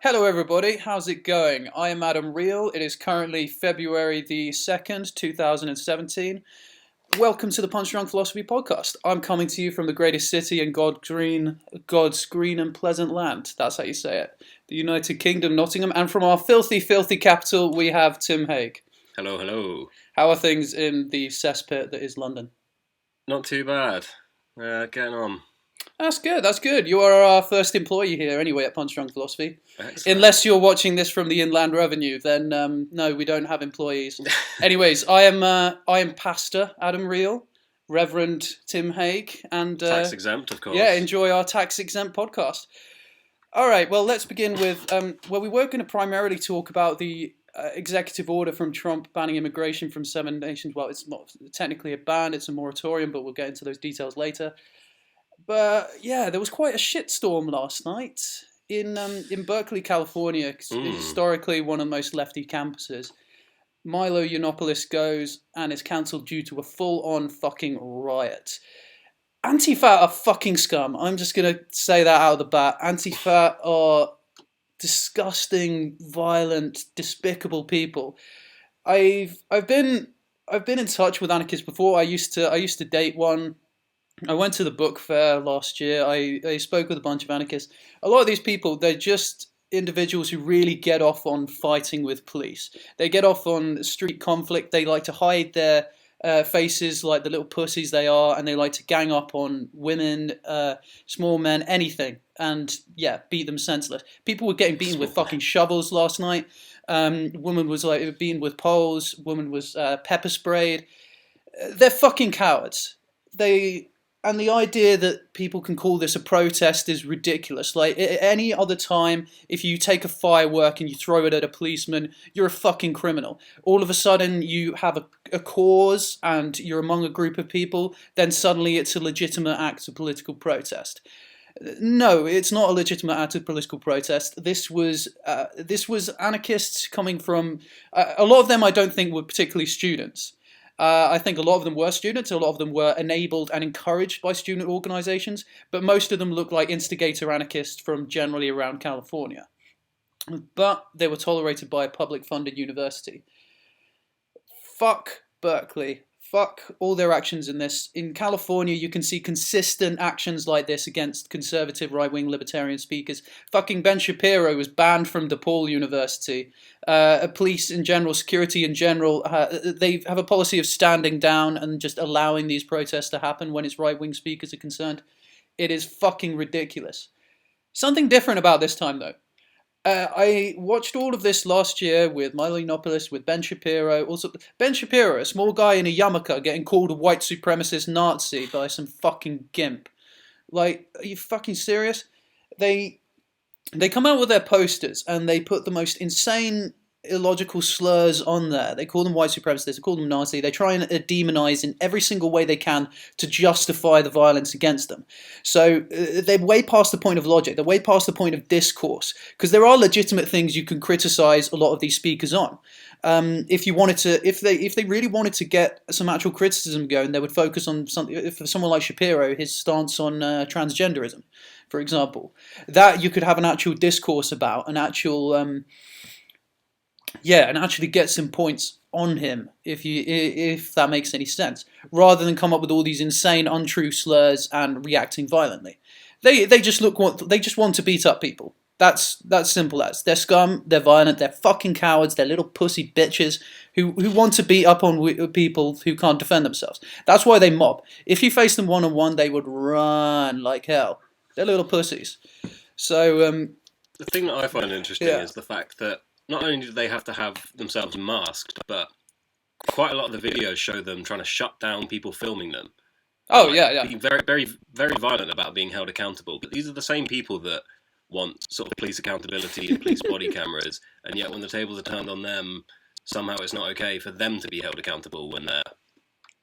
Hello everybody, how's it going? I am Adam Real. It is currently February the 2nd, 2017. Welcome to the Punch Drunk Philosophy podcast. I'm coming to you from the greatest city in God's green and pleasant land. That's how you say it. The United Kingdom, Nottingham. And from our filthy, filthy capital, we have Tim Haigh. Hello, hello. How are things in the cesspit that is London? Not too bad. Getting on. That's good, that's good. You are our first employee here anyway at Punch Drunk Philosophy. Excellent. Unless you're watching this from the Inland Revenue, then no, we don't have employees. Anyways, I am Pastor Adam Real, Reverend Tim Haigh, and tax exempt, of course. Yeah, enjoy our tax exempt podcast. All right, well, let's begin with we were going to primarily talk about the executive order from Trump banning immigration from 7 nations. Well, it's not technically a ban; it's a moratorium, but we'll get into those details later. But yeah, there was quite a shitstorm last night in Berkeley, California. Historically, one of the most lefty campuses. Milo Yiannopoulos goes and is cancelled due to a full-on fucking riot. Antifa are fucking scum. I'm just gonna say that out of the bat. Antifa are disgusting, violent, despicable people. I've been in touch with anarchists before. I used to date one. I went to the book fair last year. I spoke with a bunch of anarchists. A lot of these people, they're just individuals who really get off on fighting with police. They get off on street conflict. They like to hide their faces like the little pussies they are, and they like to gang up on women, small men, anything, and yeah, beat them senseless. People were getting beaten with fucking shovels last night. Woman was like beaten with poles. Woman was pepper sprayed. They're fucking cowards. And the idea that people can call this a protest is ridiculous. Like, any other time, if you take a firework and you throw it at a policeman, you're a fucking criminal. All of a sudden, you have a cause and you're among a group of people, then suddenly it's a legitimate act of political protest. No, it's not a legitimate act of political protest. This was anarchists coming from... a lot of them I don't think were particularly students. I think a lot of them were students, a lot of them were enabled and encouraged by student organizations, but most of them look like instigator anarchists from generally around California. But they were tolerated by a public-funded university. Fuck Berkeley. Fuck all their actions in this. In California, you can see consistent actions like this against conservative right-wing libertarian speakers. Fucking Ben Shapiro was banned from DePaul University. Police in general, security in general, they have a policy of standing down and just allowing these protests to happen when its right-wing speakers are concerned. It is fucking ridiculous. Something different about this time, though. I watched all of this last year with Milo Yiannopoulos, with Ben Shapiro. Also, Ben Shapiro, a small guy in a yarmulke, getting called a white supremacist Nazi by some fucking gimp. Like, are you fucking serious? They come out with their posters and they put the most insane, illogical slurs on there. They call them white supremacists, they call them Nazi. They try and demonize in every single way they can to justify the violence against them. So they're way past the point of logic. They're way past the point of discourse, because there are legitimate things you can criticize a lot of these speakers on. If they really wanted to get some actual criticism going, they would focus on something. For someone like Shapiro, his stance on transgenderism, for example, that you could have an actual discourse about, and actually get some points on him, if that makes any sense, rather than come up with all these insane, untrue slurs and reacting violently. They just want to beat up people. That's simple as. They're scum, they're violent, they're fucking cowards, they're little pussy bitches who want to beat up on people who can't defend themselves. That's why they mob. If you face them one-on-one, they would run like hell. They're little pussies. So the thing that I find interesting is the fact that not only do they have to have themselves masked, but quite a lot of the videos show them trying to shut down people filming them. Being very, very, very violent about being held accountable. But these are the same people that want sort of police accountability and police body cameras, and yet when the tables are turned on them, somehow it's not okay for them to be held accountable when they're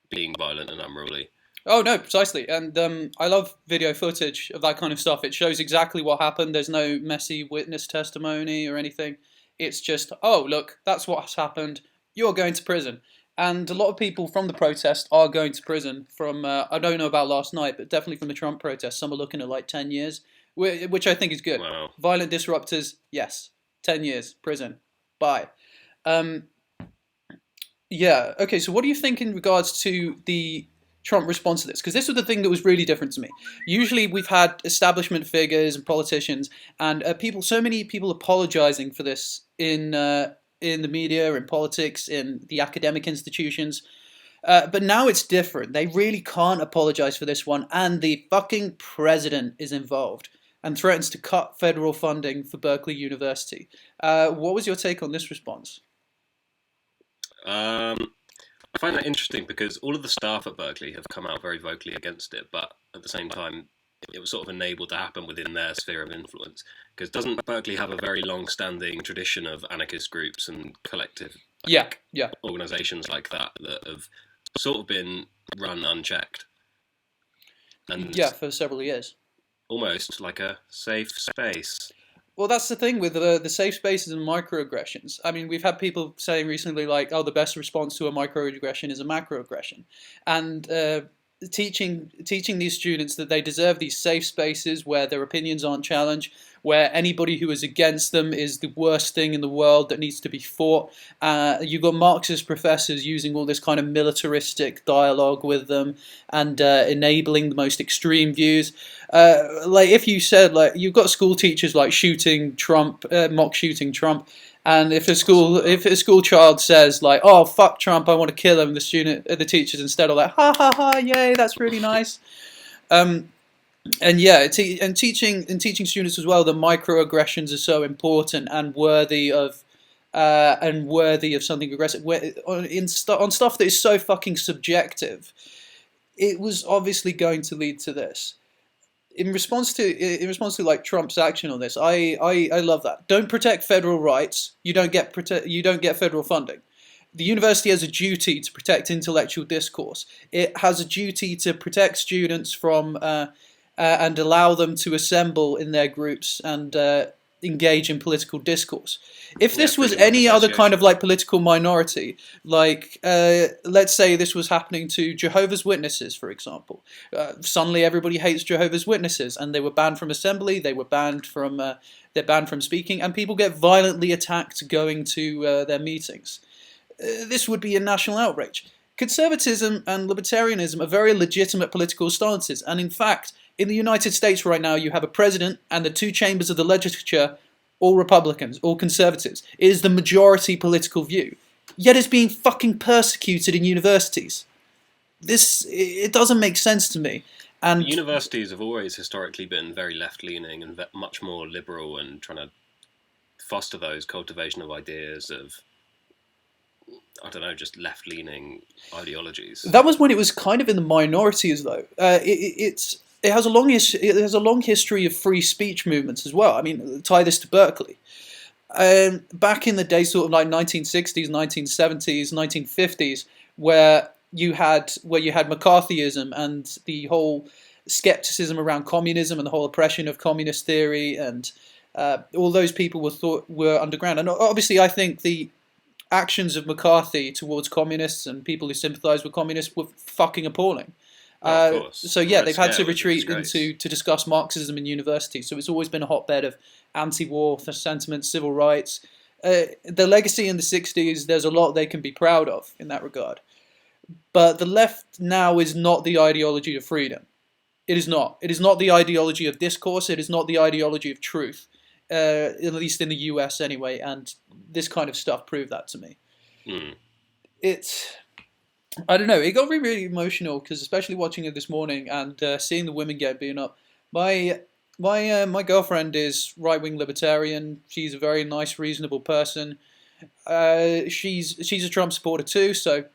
being violent and unruly. Oh, no, precisely. And I love video footage of that kind of stuff. It shows exactly what happened. There's no messy witness testimony or anything. It's just, oh, look, that's what's happened. You're going to prison. And a lot of people from the protest are going to prison from, I don't know about last night, but definitely from the Trump protest. Some are looking at like 10 years, which I think is good. Wow. Violent disruptors, yes. 10 years, prison. Bye. Yeah, okay, so what do you think in regards to the Trump response to this? Because this was the thing that was really different to me. Usually we've had establishment figures and politicians and so many people apologizing for this in the media, in politics, in the academic institutions. But now it's different. They really can't apologize for this one, and the fucking president is involved and threatens to cut federal funding for Berkeley University. What was your take on this response? I find that interesting because all of the staff at Berkeley have come out very vocally against it, but at the same time, it was sort of enabled to happen within their sphere of influence. Because doesn't Berkeley have a very long-standing tradition of anarchist groups and collective organisations like that have sort of been run unchecked? And for several years. Almost like a safe space. Well, that's the thing with the safe spaces and microaggressions. I mean, we've had people saying recently, like, oh, the best response to a microaggression is a macroaggression. And teaching these students that they deserve these safe spaces where their opinions aren't challenged, where anybody who is against them is the worst thing in the world that needs to be fought. You've got Marxist professors using all this kind of militaristic dialogue with them and enabling the most extreme views. Like if you said, like, you've got school teachers like shooting Trump, mock shooting Trump. And if a school child says like, "Oh fuck Trump, I want to kill him," the teachers instead are like, "Ha ha ha, yay, that's really nice." And teaching students as well that microaggressions are so important and worthy of something aggressive. On stuff that is so fucking subjective, it was obviously going to lead to this. In response to like Trump's action on this, I love that. Don't protect federal rights. You don't get federal funding. The university has a duty to protect intellectual discourse. It has a duty to protect students from and allow them to assemble in their groups and engage in political discourse. If this was any other kind of like political minority, like let's say this was happening to Jehovah's Witnesses, for example, suddenly everybody hates Jehovah's Witnesses, and they were banned from assembly, they're banned from speaking, and people get violently attacked going to their meetings. This would be a national outrage. Conservatism and libertarianism are very legitimate political stances, and in fact, in the United States right now, you have a president and the two chambers of the legislature, all Republicans, all conservatives. It is the majority political view. Yet it's being fucking persecuted in universities. It doesn't make sense to me. And universities have always historically been very left-leaning and much more liberal and trying to foster those cultivation of ideas of, I don't know, just left-leaning ideologies. That was when it was kind of in the minorities, though. It has a long history of free speech movements as well. I mean, tie this to Berkeley. Back in the day, sort of like 1960s, 1970s, 1950s, where you had McCarthyism and the whole skepticism around communism and the whole oppression of communist theory, and all those people were underground. And obviously, I think the actions of McCarthy towards communists and people who sympathise with communists were fucking appalling. So yeah, they've had to retreat to discuss Marxism in universities. So it's always been a hotbed of anti-war sentiments, civil rights. The legacy in the 60s, there's a lot they can be proud of in that regard. But the left now is not the ideology of freedom. It is not. It is not the ideology of discourse. It is not the ideology of truth, at least in the US anyway. And this kind of stuff proved that to me. I don't know. It got really emotional because, especially watching it this morning and seeing the women get beaten up. My girlfriend is right-wing libertarian. She's a very nice, reasonable person. She's a Trump supporter too, so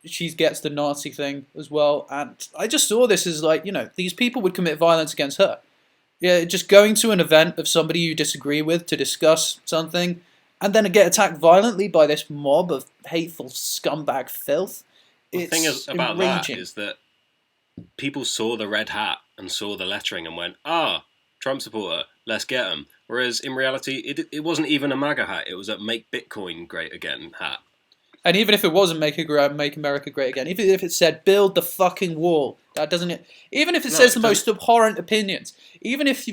she gets the Nazi thing as well. And I just saw this as like, these people would commit violence against her. Yeah, just going to an event of somebody you disagree with to discuss something, and then get attacked violently by this mob of hateful scumbag filth. The thing about that is that people saw the red hat and saw the lettering and went, Trump supporter, let's get him. Whereas in reality, it wasn't even a MAGA hat. It was a Make Bitcoin Great Again hat. And even if it wasn't Make America Great Again, even if it said build the fucking wall, that doesn't. Even if it says the most abhorrent opinions, even if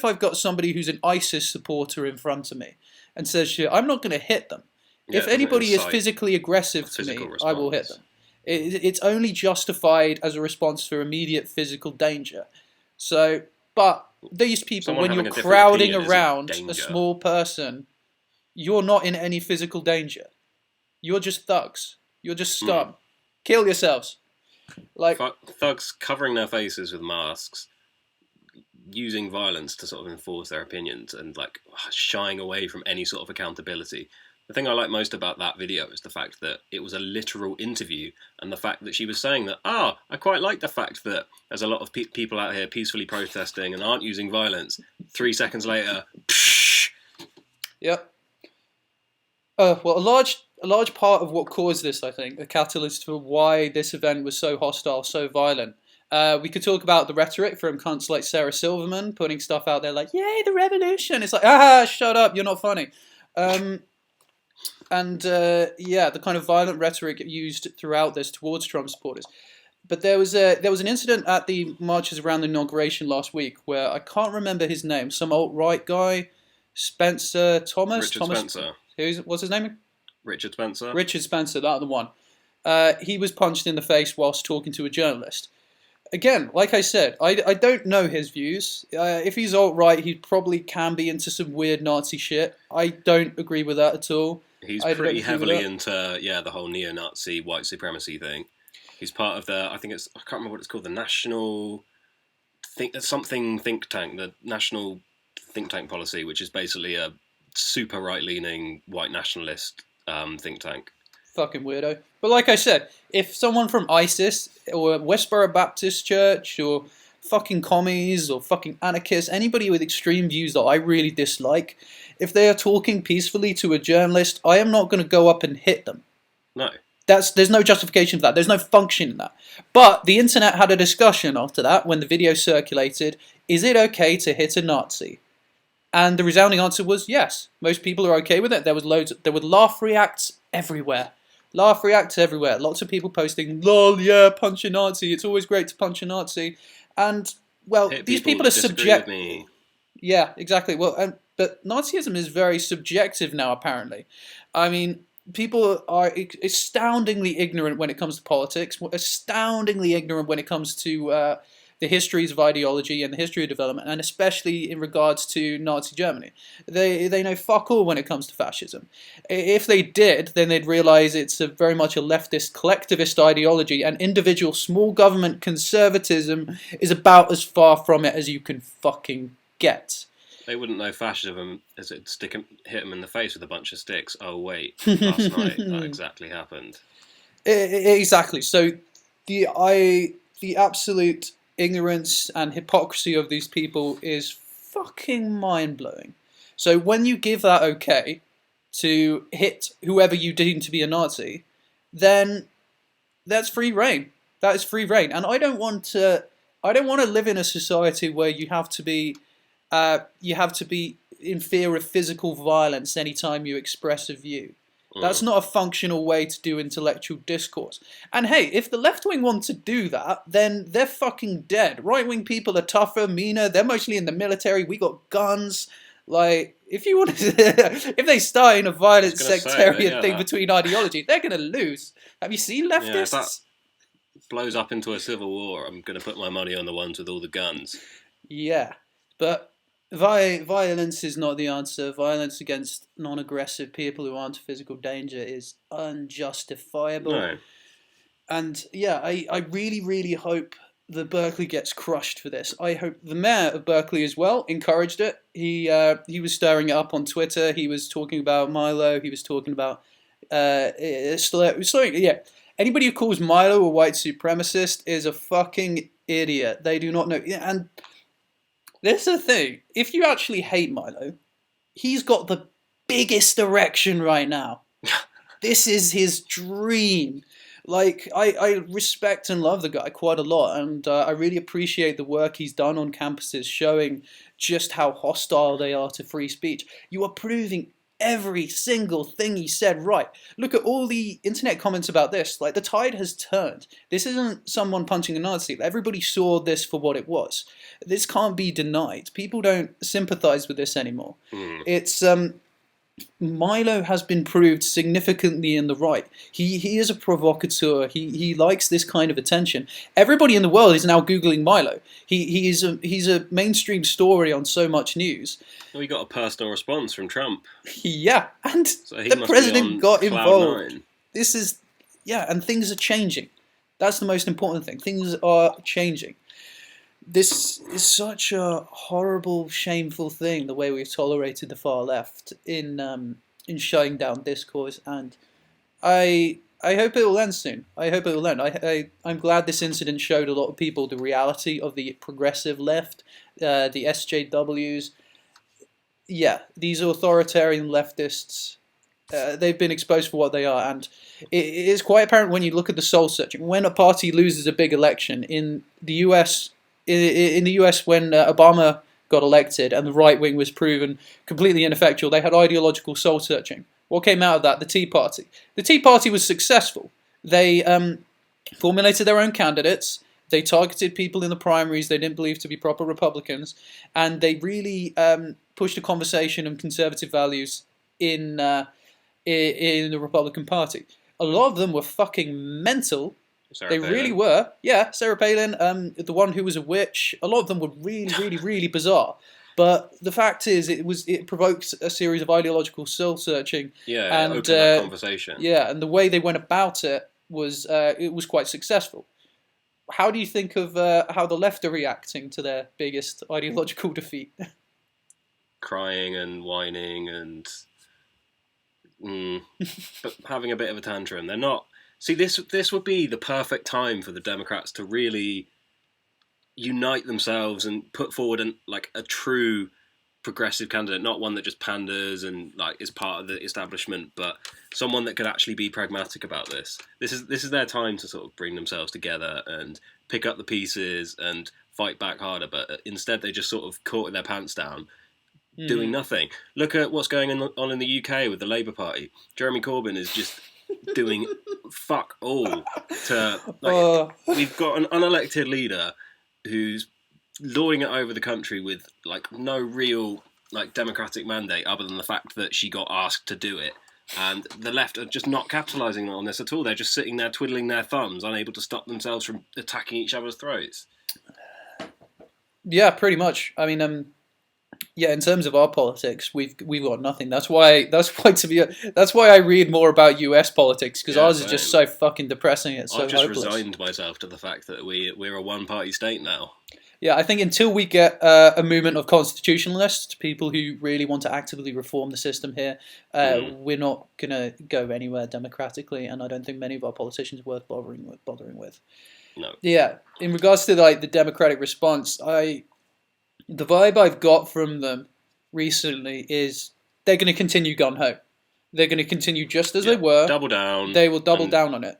I've got somebody who's an ISIS supporter in front of me, and says shit, I'm not going to hit them. Yeah, if anybody is physically aggressive to me, response. I will hit them. It's only justified as a response for immediate physical danger. So, but these people, when you're crowding around a small person, you're not in any physical danger. You're just thugs. You're just scum. Kill yourselves. Like thugs covering their faces with masks, using violence to sort of enforce their opinions, and like shying away from any sort of accountability. The thing I like most about that video is the fact that it was a literal interview, and the fact that she was saying that, I quite like the fact that there's a lot of people out here peacefully protesting and aren't using violence. 3 seconds later, psh. Yep. Well, a large part of what caused this, I think, the catalyst for why this event was so hostile, so violent. We could talk about the rhetoric from cunts like Sarah Silverman putting stuff out there like, yay, the revolution. It's like, shut up, you're not funny. The kind of violent rhetoric used throughout this towards Trump supporters. But there was an incident at the marches around the inauguration last week where I can't remember his name. Some alt-right guy, Spencer Thomas. Spencer. What's his name? Richard Spencer. Richard Spencer, that's the one. He was punched in the face whilst talking to a journalist. Again, like I said, I don't know his views. If he's alt-right, he probably can be into some weird Nazi shit. I don't agree with that at all. He's pretty heavily into the whole neo-Nazi white supremacy thing. He's part of I can't remember what it's called, the National think tank, the National Think Tank Policy, which is basically a super right-leaning white nationalist think tank. Fucking weirdo. But like I said, if someone from ISIS or Westboro Baptist Church or fucking commies or fucking anarchists, anybody with extreme views that I really dislike, if they are talking peacefully to a journalist, I am not going to go up and hit them. No. There's no justification for that. There's no function in that. But the internet had a discussion after that when the video circulated. Is it okay to hit a Nazi? And the resounding answer was yes. Most people are okay with it. There were laugh reacts everywhere. Lots of people posting, lol, yeah, punch a Nazi. It's always great to punch a Nazi. And, well, these people are subjective. Yeah, exactly. Well, but Nazism is very subjective now, apparently. I mean, people are astoundingly ignorant when it comes to politics, astoundingly ignorant when it comes to the histories of ideology and the history of development, and especially in regards to Nazi Germany. They know fuck all when it comes to fascism. If they did, then they'd realise it's very much a leftist collectivist ideology, and individual small government conservatism is about as far from it as you can fucking get. They wouldn't know fascism as it hit them in the face with a bunch of sticks. Oh wait, last night that exactly happened. Exactly. So the absolute ignorance and hypocrisy of these people is fucking mind-blowing. So when you give that okay to hit whoever you deem to be a Nazi, then that's free reign. That is free reign. And I don't want to live in a society where you have to be in fear of physical violence anytime you express a view. That's not a functional way to do intellectual discourse. And hey, if the left wing want to do that, then they're fucking dead. Right wing people are tougher, meaner. They're mostly in the military. We got guns. Like, if you want to, if they start in a violent sectarian thing between ideology, they're gonna lose. Have you seen leftists? Yeah, if that blows up into a civil war, I'm gonna put my money on the ones with all the guns. Yeah, but violence is not the answer. Violence against non-aggressive people who aren't a physical danger is unjustifiable. No. And yeah, I really, really hope that Berkeley gets crushed for this. I hope the mayor of Berkeley as well encouraged it. He was stirring it up on Twitter. He was talking about Milo. He was talking about anybody who calls Milo a white supremacist is a fucking idiot. They do not know. And this is the thing. If you actually hate Milo, he's got the biggest erection right now. This is his dream. Like, I respect and love the guy quite a lot, and I really appreciate the work he's done on campuses showing just how hostile they are to free speech. You are proving every single thing he said right. Look at all the internet comments about this. Like, the tide has turned. This isn't someone punching a Nazi. Everybody saw this for what it was. This can't be denied. People don't sympathize with this anymore. It's Milo has been proved significantly in the right. He is a provocateur. He likes this kind of attention. Everybody in the world is now Googling Milo. He's a mainstream story on so much news. Well, we got a personal response from Trump. Yeah, and so the president got involved. 9. This is, yeah, and things are changing. That's the most important thing. Things are changing. This is such a horrible, shameful thing, the way we've tolerated the far left in shutting down discourse, and I hope it will end soon. I hope it will end. I'm glad this incident showed a lot of people the reality of the progressive left, the SJWs. Yeah, these authoritarian leftists, they've been exposed for what they are, and it is quite apparent when you look at the soul searching. When a party loses a big election in the US, when Obama got elected and the right wing was proven completely ineffectual, they had ideological soul searching. What came out of that? The Tea Party. The Tea Party was successful. They formulated their own candidates. They targeted people in the primaries they didn't believe to be proper Republicans, and they really pushed a conversation on conservative values in the Republican Party. A lot of them were fucking mental. They really were. Yeah, Sarah Palin, the one who was a witch. A lot of them were really, really, really bizarre. But the fact is, it provoked a series of ideological soul searching. Yeah, and opened that conversation. Yeah, and the way they went about it was quite successful. How do you think of how the left are reacting to their biggest ideological defeat? Crying and whining and but having a bit of a tantrum. They're not. See, this would be the perfect time for the Democrats to really unite themselves and put forward a true progressive candidate, not one that just panders and is part of the establishment, but someone that could actually be pragmatic about this. This is their time to sort of bring themselves together and pick up the pieces and fight back harder. But instead, they just sort of caught their pants down, doing nothing. Look at what's going on in the UK with the Labour Party. Jeremy Corbyn is just doing fuck all to we've got an unelected leader who's lording it over the country with no real democratic mandate other than the fact that she got asked to do it, and the left are just not capitalising on this at all. They're just sitting there twiddling their thumbs, unable to stop themselves from attacking each other's throats. Yeah, pretty much. I mean, yeah, in terms of our politics, we've got nothing. That's why I read more about US politics, because ours is just so fucking depressing. It's so I've just hopeless. Resigned myself to the fact that we're a one-party state now. Yeah, I think until we get a movement of constitutionalists, people who really want to actively reform the system here, we're not gonna go anywhere democratically, and I don't think many of our politicians are worth bothering with. No. Yeah, in regards to the democratic response, the vibe I've got from them recently is they're going to continue gun-ho. They're going to continue just as they were. Double down. They will double down on it.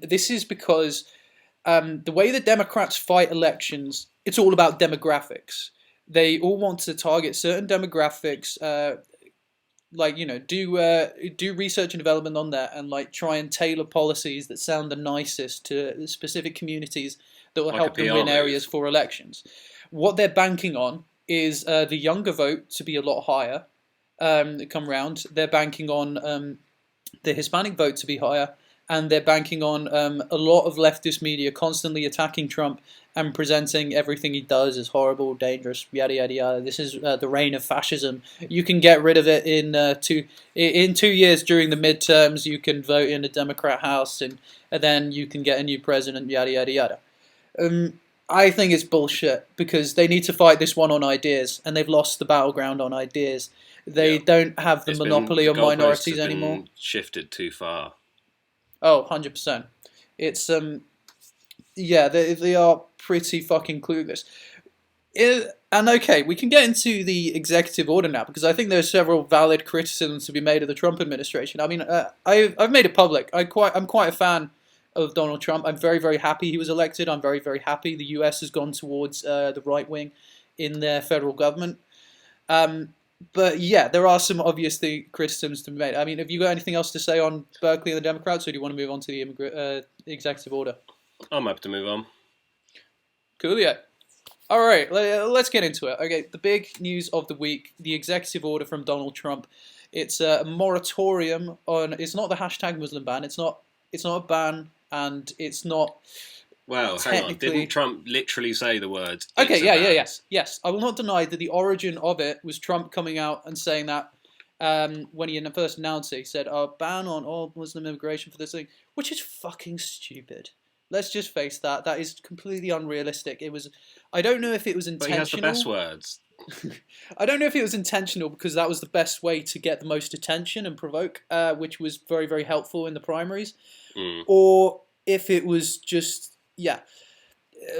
This is because the way the Democrats fight elections, it's all about demographics. They all want to target certain demographics, do research and development on that, and try and tailor policies that sound the nicest to specific communities that will help them win areas for elections. What they're banking on is the younger vote to be a lot higher come round. They're banking on the Hispanic vote to be higher, and they're banking on a lot of leftist media constantly attacking Trump and presenting everything he does as horrible, dangerous, yada yada yada. This is the reign of fascism. You can get rid of it in 2 years during the midterms. You can vote in a Democrat House, and then you can get a new president, yada yada yada. I think it's bullshit, because they need to fight this one on ideas, and they've lost the battleground on ideas. They don't have the monopoly on minorities anymore. Shifted too far. Oh, 100%. It's they are pretty fucking clueless. And okay, we can get into the executive order now, because I think there are several valid criticisms to be made of the Trump administration. I mean, I've made it public. I'm quite a fan of Donald Trump. I'm very, very happy he was elected. I'm very, very happy the US has gone towards the right wing in their federal government. But yeah, there are some obvious criticisms to be made. I mean, have you got anything else to say on Berkeley and the Democrats, or do you want to move on to the executive order? I'm happy to move on. Cool, yeah. All right, let's get into it. Okay, the big news of the week, the executive order from Donald Trump. It's a moratorium on. It's not the hashtag Muslim ban. It's not a ban, and it's not. Well, hang on. Didn't Trump literally say the words? Okay, yes. I will not deny that the origin of it was Trump coming out and saying that when he first announced it. He said, ban on all Muslim immigration for this thing," which is fucking stupid. Let's just face that. That is completely unrealistic. It was. I don't know if it was intentional. But he has the best words. I don't know if it was intentional because that was the best way to get the most attention and provoke, which was very, very helpful in the primaries, or if it was just. Yeah,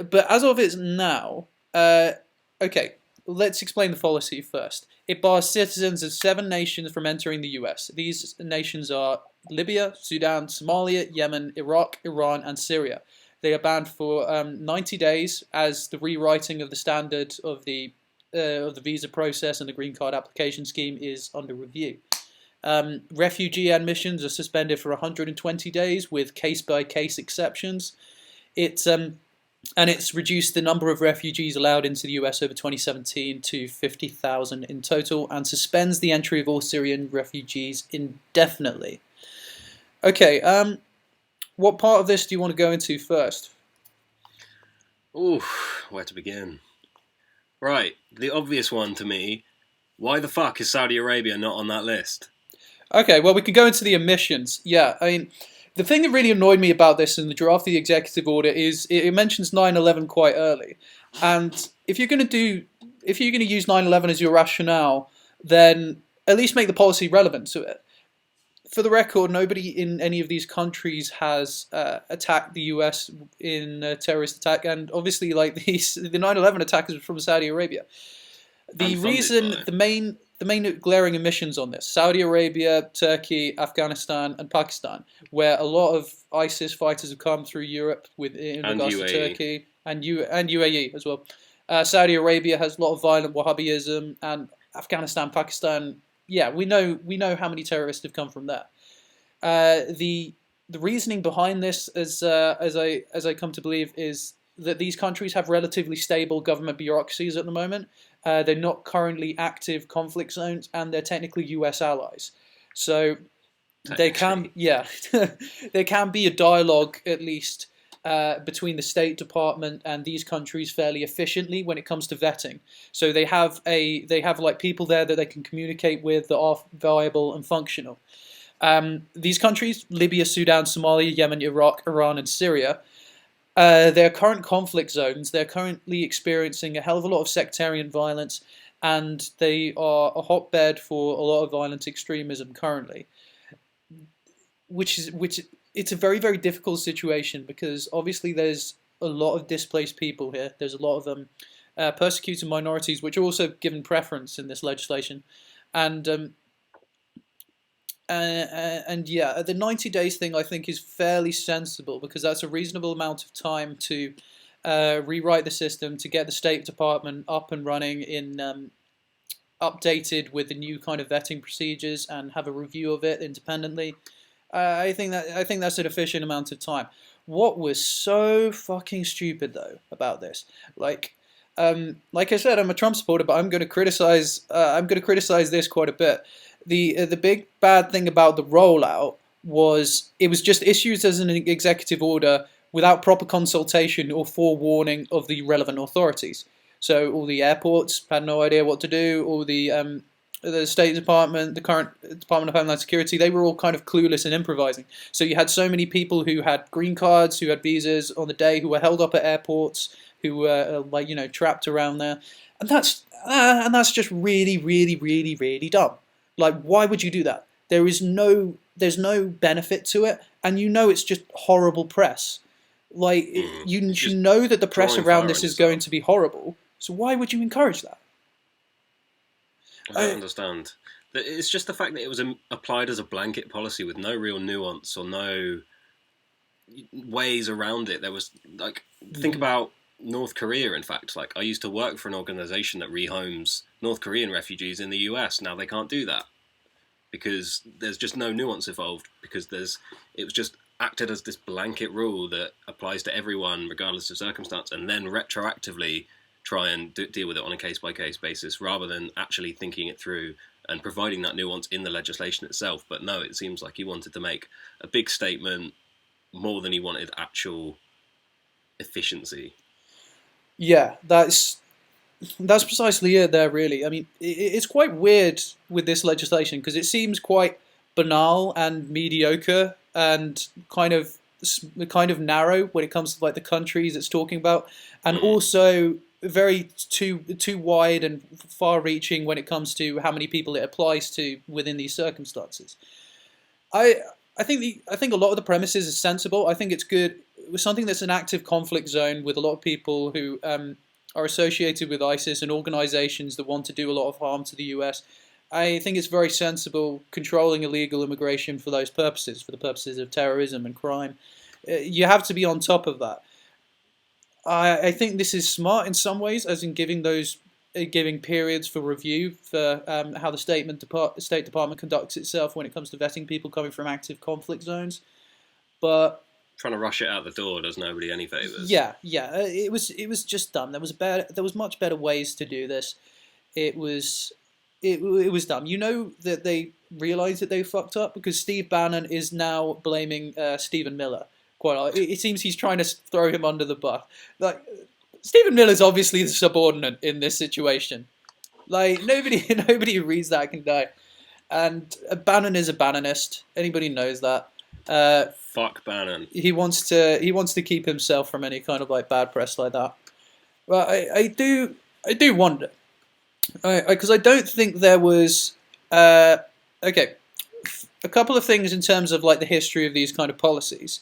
but as of it now, okay, let's explain the policy first. It bars citizens of 7 nations from entering the US. These nations are Libya, Sudan, Somalia, Yemen, Iraq, Iran, and Syria. They are banned for 90 days as the rewriting of the standard of the visa process and the green card application scheme is under review. Refugee admissions are suspended for 120 days with case-by-case exceptions. It's reduced the number of refugees allowed into the US over 2017 to 50,000 in total, and suspends the entry of all Syrian refugees indefinitely. Okay, what part of this do you want to go into first? Ooh, where to begin? Right, the obvious one to me, why the fuck is Saudi Arabia not on that list? Okay, well, we could go into the emissions. Yeah, I mean, the thing that really annoyed me about this in the draft of the executive order is it mentions 9/11 quite early. And if you're going to use 9/11 as your rationale, then at least make the policy relevant to it. For the record, nobody in any of these countries has attacked the US in a terrorist attack, and obviously, like the 9/11 attack is from Saudi Arabia. The reason, the main glaring emissions on this: Saudi Arabia, Turkey, Afghanistan, and Pakistan, where a lot of ISIS fighters have come through Europe in regards to Turkey and UAE as well. Saudi Arabia has a lot of violent Wahhabism, and Afghanistan, Pakistan. Yeah, we know how many terrorists have come from there. The reasoning behind this, as I come to believe, is that these countries have relatively stable government bureaucracies at the moment. They're not currently active conflict zones, and they're technically US allies. So there can be a dialogue at least between the State Department and these countries fairly efficiently when it comes to vetting. So they have like people there that they can communicate with that are viable and functional. These countries: Libya, Sudan, Somalia, Yemen, Iraq, Iran, and Syria. Their current conflict zones, they're currently experiencing a hell of a lot of sectarian violence, and they are a hotbed for a lot of violent extremism currently. It's a very, very difficult situation because obviously there's a lot of displaced people here. There's a lot of persecuted minorities, which are also given preference in this legislation, and yeah, the 90 days thing I think is fairly sensible because that's a reasonable amount of time to rewrite the system, to get the State Department up and running in updated with the new kind of vetting procedures and have a review of it independently. I think that's an efficient amount of time. What was so fucking stupid though about this, like I said, I'm a Trump supporter, but I'm going to criticize this quite a bit. The big bad thing about the rollout was it was just issued as an executive order without proper consultation or forewarning of the relevant authorities. So all the airports had no idea what to do. All the State Department, the current Department of Homeland Security, they were all kind of clueless and improvising. So you had so many people who had green cards, who had visas on the day, who were held up at airports, who were trapped around there, and that's just really, really, really, really dumb. Like, why would you do that? There's no benefit to it, and it's just horrible press. Like, you know that the press around this is going to be horrible, so why would you encourage that? I don't understand. It's just the fact that it was applied as a blanket policy with no real nuance or no ways around it. There was, think about North Korea, in fact. Like, I used to work for an organisation that rehomes North Korean refugees in the US. Now they can't do that because there's just no nuance involved, because it was just acted as this blanket rule that applies to everyone regardless of circumstance, and then retroactively try and deal with it on a case-by-case basis rather than actually thinking it through and providing that nuance in the legislation itself. But no, it seems like he wanted to make a big statement more than he wanted actual efficiency. Yeah, that's precisely it there, really. I mean, it's quite weird with this legislation because it seems quite banal and mediocre and kind of narrow when it comes to like the countries it's talking about, and also very too wide and far-reaching when it comes to how many people it applies to within these circumstances. I think a lot of the premises is sensible. I think it's good. With something that's an active conflict zone with a lot of people who are associated with ISIS and organizations that want to do a lot of harm to the US. I think it's very sensible controlling illegal immigration for those purposes, for the purposes of terrorism and crime. You have to be on top of that. I think this is smart in some ways, as in giving periods for review for how the State Department conducts itself when it comes to vetting people coming from active conflict zones. But trying to rush it out the door does nobody any favors. Yeah. It was just dumb. There was much better ways to do this. It was dumb. You know that they realised that they fucked up because Steve Bannon is now blaming Stephen Miller. Quite a lot. It seems he's trying to throw him under the bus. Like, Stephen Miller's obviously the subordinate in this situation. Like, nobody who reads that can die. And Bannon is a Bannonist. Anybody knows that. Fuck Bannon. He wants to keep himself from any kind of like bad press like that. But I do wonder, because I don't think there was okay, a couple of things in terms of like the history of these kind of policies.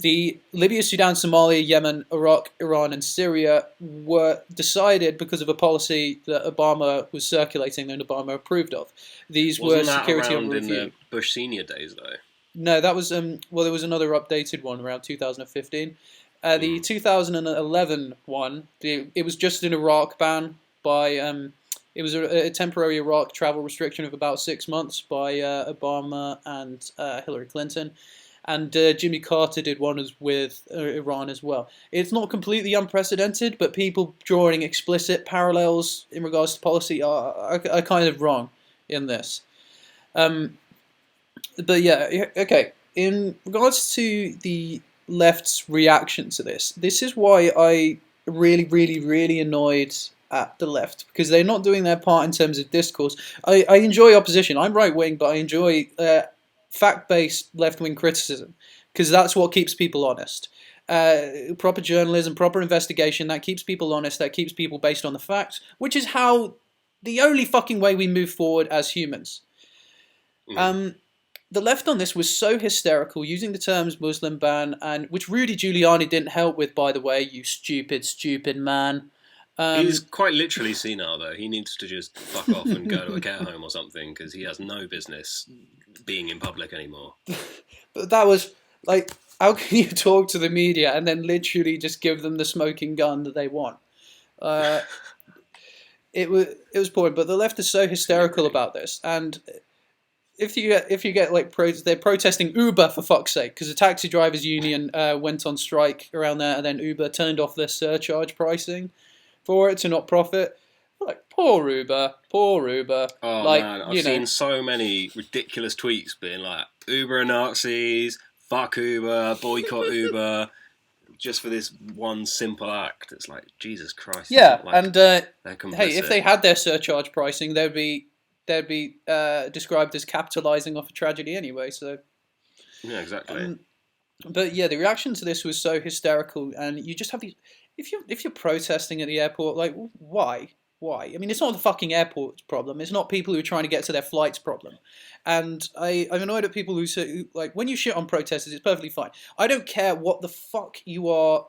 The Libya, Sudan, Somalia, Yemen, Iraq, Iran, and Syria were decided because of a policy that Obama was circulating and Obama approved of. These Wasn't were security that around on review. in the Bush senior days, though? No, that was there was another updated one around 2015. The 2011 one, it was just an Iraq ban by it was a temporary Iraq travel restriction of about 6 months by Obama and Hillary Clinton. And Jimmy Carter did one with Iran as well. It's not completely unprecedented, but people drawing explicit parallels in regards to policy are kind of wrong in this. But yeah, okay. In regards to the left's reaction to this is why I really, really, really annoyed at the left, because they're not doing their part in terms of discourse. I enjoy opposition. I'm right-wing, but I enjoy fact-based left-wing criticism, because that's what keeps people honest. Proper journalism, proper investigation, that keeps people honest, that keeps people based on the facts, which is how the only fucking way we move forward as humans. The left on this was so hysterical, using the terms Muslim ban, and which Rudy Giuliani didn't help with, by the way, you stupid, stupid man. He's quite literally senile, though. He needs to just fuck off and go to a care home or something, because he has no business being in public anymore. But that was, like, how can you talk to the media and then literally just give them the smoking gun that they want? It was poor, but the left is so hysterical about this, and if you get like they're protesting Uber, for fuck's sake, because the taxi drivers union went on strike around there, and then Uber turned off their surcharge pricing for it to not profit. Like, poor Uber. Oh, like, man, I've seen so many ridiculous tweets being like, Uber are Nazis, fuck Uber, boycott Uber, just for this one simple act. It's like, Jesus Christ. Yeah, like, and hey, if they had their surcharge pricing, they'd be described as capitalizing off a tragedy anyway. So yeah, exactly. But yeah, the reaction to this was so hysterical, and you just have these. If you're protesting at the airport, like, why? I mean, it's not the fucking airport's problem. It's not people who are trying to get to their flight's problem. And I'm annoyed at people who say, like, when you shit on protesters, it's perfectly fine. I don't care what the fuck you are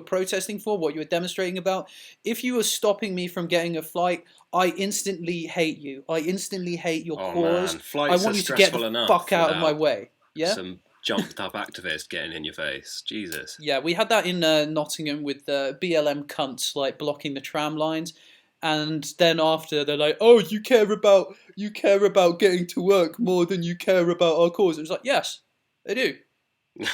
protesting for, what you are demonstrating about. If you are stopping me from getting a flight, I instantly hate you. I instantly hate your cause. Man. Flights I want you to get the fuck out of my way. Yeah. Some jumped up activist getting in your face. Jesus. Yeah, we had that in Nottingham with BLM cunts like blocking the tram lines, and then after they're like, "Oh, you care about getting to work more than you care about our cause." It was like, yes, I do.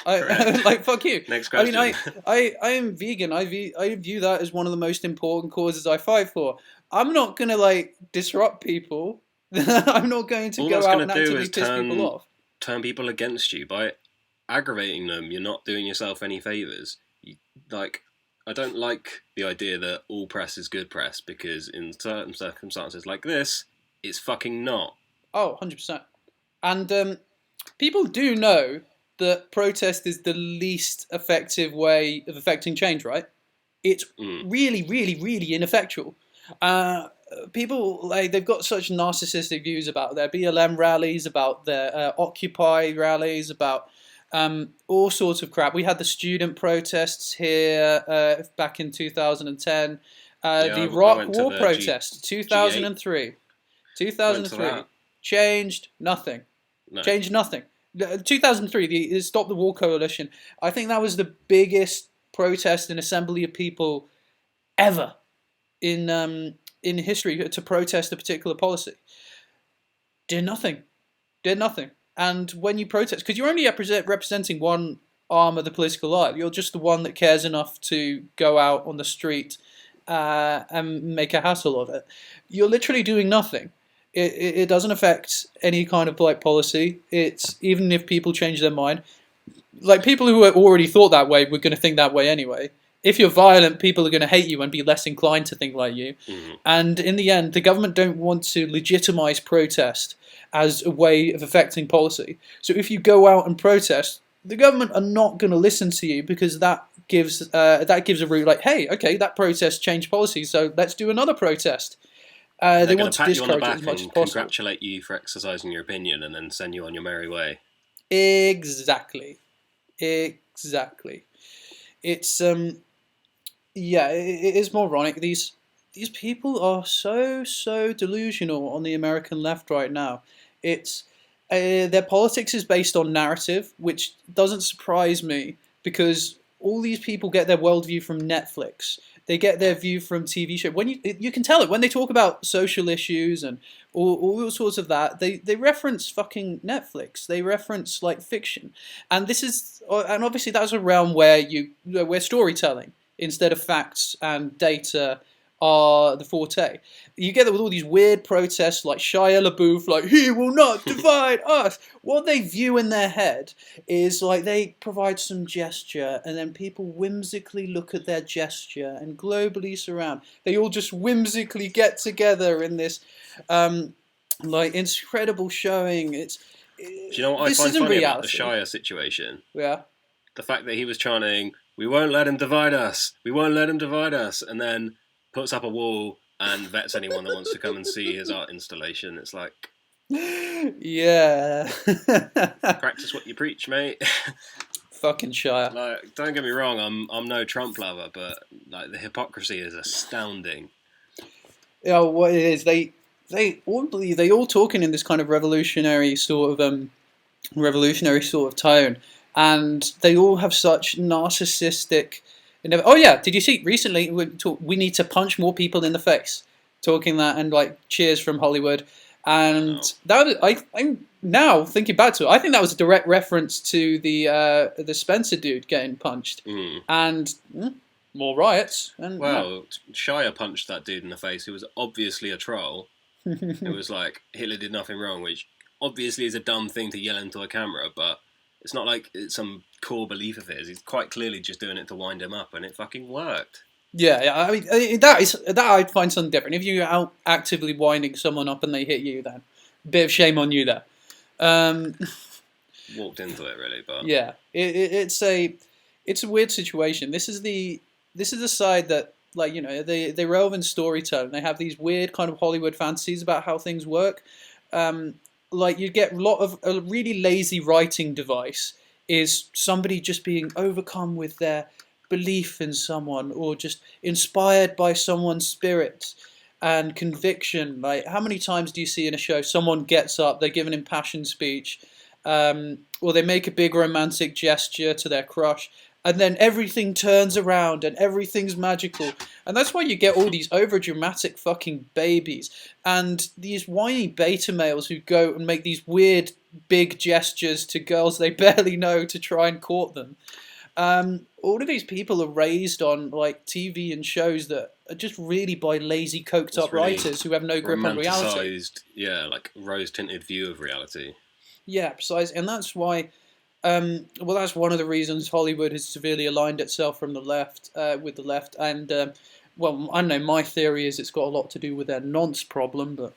Like, fuck you. Next question. I am vegan. I view that as one of the most important causes I fight for. I'm not gonna like disrupt people. I'm not going to go out and actively piss people off. Turn people against you by aggravating them. You're not doing yourself any favors. I don't like the idea that all press is good press, because in certain circumstances like this, it's fucking not. Oh, 100%. And people do know that protest is the least effective way of affecting change, right? It's really, really, really ineffectual. People, like, they've got such narcissistic views about their BLM rallies, about their Occupy rallies, about all sorts of crap. We had the student protests here back in 2010. The Iraq War protest, 2003. 2003. Changed nothing. No. Changed nothing. 2003, the Stop the War Coalition. I think that was the biggest protest and assembly of people ever in history to protest a particular policy. Did nothing. And when you protest, because you're only representing one arm of the political life, you're just the one that cares enough to go out on the street and make a hassle of it. You're literally doing nothing. It doesn't affect any kind of like policy. It's even if people change their mind, like people who already thought that way were going to think that way anyway. If you're violent, people are going to hate you and be less inclined to think like you. Mm-hmm. And in the end, the government don't want to legitimize protest as a way of affecting policy. So if you go out and protest, the government are not going to listen to you, because that gives a route like, hey, okay, that protest changed policy, so let's do another protest. They want to discourage it as much as possible. Congratulate you for exercising your opinion and then send you on your merry way. Exactly. It's it is moronic. These people are so delusional on the American left right now. It's their politics is based on narrative, which doesn't surprise me, because all these people get their worldview from Netflix. They get their view from TV shows. When you can tell it when they talk about social issues and all sorts of that. They reference fucking Netflix. They reference like fiction, and obviously that's a realm where storytelling instead of facts and data are the forte. You get that with all these weird protests like Shia LaBeouf, like, he will not divide us. What they view in their head is like they provide some gesture and then people whimsically look at their gesture and globally surround. They all just whimsically get together in this like incredible showing. Do you know what I find funny about the Shia situation? Yeah. The fact that he was chanting, "We won't let him divide us. We won't let him divide us," and then puts up a wall and vets anyone that wants to come and see his art installation. It's like, yeah, practice what you preach, mate. Fucking Shia. Like, don't get me wrong, I'm no Trump lover, but like the hypocrisy is astounding. Yeah, what it is, they all talking in this kind of revolutionary sort of tone, and they all have such narcissistic. Oh yeah, did you see recently we need to punch more people in the face, talking that, and like cheers from Hollywood, and I'm now thinking back to it, I think that was a direct reference to the Spencer dude getting punched, and more riots. And Shia punched that dude in the face who was obviously a troll. It was like Hitler did nothing wrong, which obviously is a dumb thing to yell into a camera, but it's not like it's some core belief of his. He's quite clearly just doing it to wind him up, and it fucking worked. Yeah. I mean, that I'd find something different. If you're out actively winding someone up and they hit you, then a bit of shame on you there. Walked into it really, but yeah, it's a weird situation. This is the side that, like, you know, they relevant storytelling. They have these weird kind of Hollywood fantasies about how things work. Like, you get a lot of a really lazy writing device is somebody just being overcome with their belief in someone, or just inspired by someone's spirit and conviction. Like, how many times do you see in a show someone gets up, they give an impassioned speech, or they make a big romantic gesture to their crush, and then everything turns around and everything's magical. And that's why you get all these overdramatic fucking babies and these whiny beta males who go and make these weird big gestures to girls they barely know to try and court them. All of these people are raised on like TV and shows that are just really by lazy, coked up really writers who have no grip on reality. Yeah, like rose-tinted view of reality. Yeah, precisely, and that's why. Well, that's one of the reasons Hollywood has severely aligned itself from the left, with the left, and well, I don't know. My theory is it's got a lot to do with their nonce problem, but.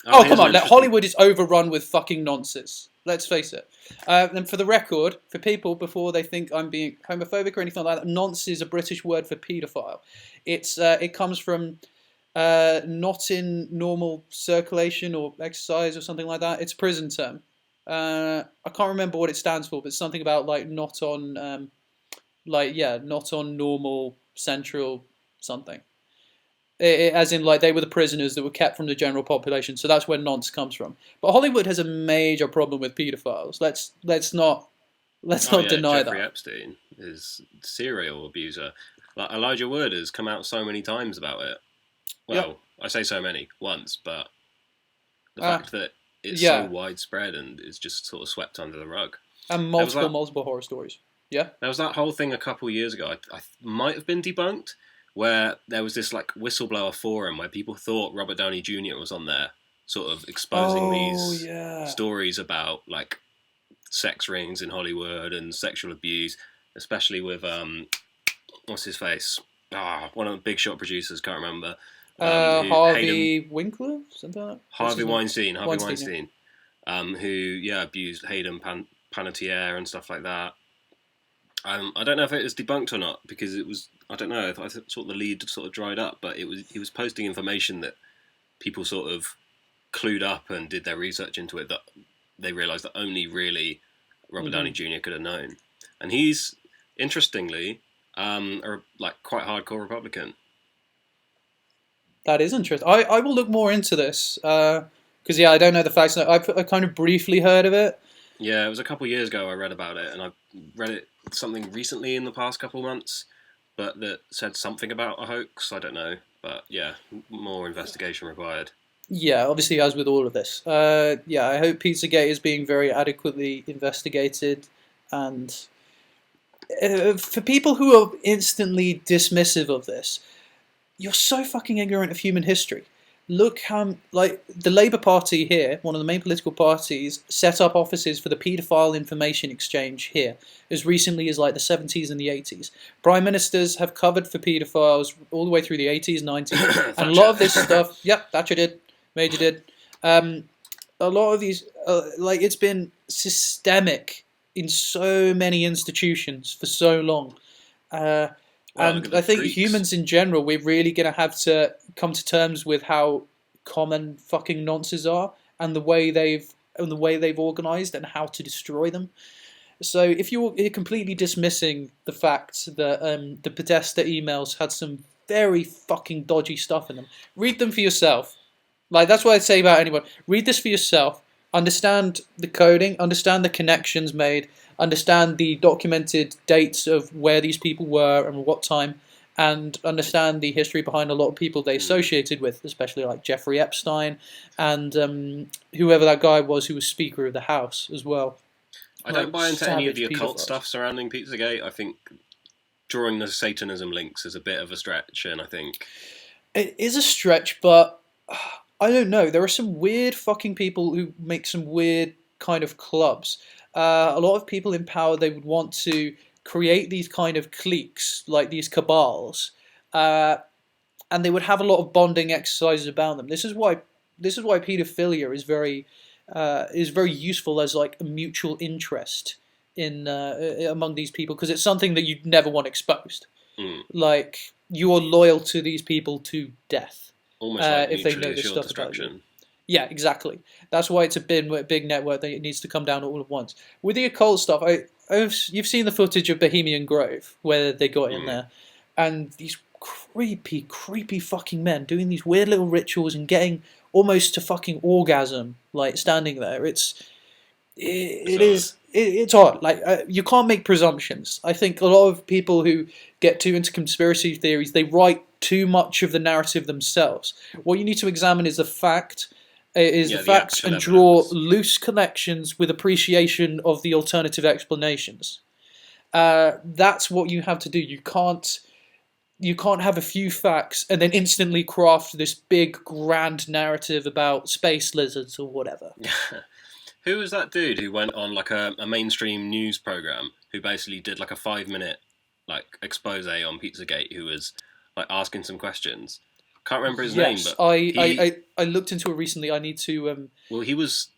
Oh, come on! Hollywood is overrun with fucking nonsense. Let's face it. And for the record, for people before they think I'm being homophobic or anything like that, nonce is a British word for paedophile. It comes from not in normal circulation or exercise or something like that. It's a prison term. I can't remember what it stands for, but it's something about like not on, not on normal central something. As in, like, they were the prisoners that were kept from the general population, so that's where nonce comes from. But Hollywood has a major problem with paedophiles. Let's not deny Jeffrey that. Epstein is serial abuser. Like, Elijah Wood has come out so many times about it. Well, I say so many once, but the fact that it's so widespread and is just sort of swept under the rug. And multiple horror stories. Yeah, there was that whole thing a couple years ago. I might have been debunked. Where there was this like whistleblower forum where people thought Robert Downey Jr. was on there, sort of exposing these stories about like sex rings in Hollywood and sexual abuse, especially with what's his face? One of the Big Shot producers, can't remember. Harvey Winkler, something like that. Harvey Weinstein, who abused Hayden Panettiere and stuff like that. I don't know if it was debunked or not because it was. I don't know. I thought the lead sort of dried up, but he was posting information that people sort of clued up and did their research into it that they realised that only really Robert Downey Jr. could have known. And he's interestingly like quite hardcore Republican. That is interesting. I will look more into this because I don't know the facts. I kind of briefly heard of it. Yeah, it was a couple of years ago I read about it, and I read it something recently in the past couple of months, but that said something about a hoax. I don't know, but yeah, more investigation required. Yeah, obviously, as with all of this. I hope Pizzagate is being very adequately investigated, and for people who are instantly dismissive of this, you're so fucking ignorant of human history. Look how, like, the Labour Party here, one of the main political parties, set up offices for the paedophile information exchange here, as recently as, like, the 70s and the 80s. Prime ministers have covered for paedophiles all the way through the 80s, 90s, and a lot of this stuff, Thatcher did, Major did, a lot of these, it's been systemic in so many institutions for so long. And I think humans in general, we're really going to have to come to terms with how common fucking nonces are and the way they've organised and how to destroy them. So if you're completely dismissing the fact that the Podesta emails had some very fucking dodgy stuff in them, read them for yourself. Like, that's what I'd say about anyone. Read this for yourself. Understand the coding. Understand the connections made. Understand the documented dates of where these people were and what time, and understand the history behind a lot of people they associated with, especially like Jeffrey Epstein and whoever that guy was who was Speaker of the House as well. I don't buy into any of the occult stuff surrounding Pizzagate. I think drawing the Satanism links is a bit of a stretch, and I think it is a stretch, but I don't know. There are some weird fucking people who make some weird kind of clubs. A lot of people in power, they would want to create these kind of cliques, like these cabals, and they would have a lot of bonding exercises about them. This is why paedophilia is very useful as like a mutual interest in among these people, because it's something that you'd never want exposed. Like, you are loyal to these people to death. Almost like if they know this stuff about you. Yeah, exactly. That's why it's a big network that it needs to come down all at once. With the occult stuff, you've seen the footage of Bohemian Grove where they got in there, and these creepy fucking men doing these weird little rituals and getting almost to fucking orgasm, like standing there. It's odd. Like you can't make presumptions. I think a lot of people who get too into conspiracy theories, they write too much of the narrative themselves. What you need to examine is the facts and draw loose connections with appreciation of the alternative explanations. That's what you have to do. You can't have a few facts and then instantly craft this big grand narrative about space lizards or whatever. Who was that dude who went on like a mainstream news program who basically did like a 5-minute like expose on Pizzagate, who was like asking some questions? Can't remember his name, but I looked into it recently. I need to. Well,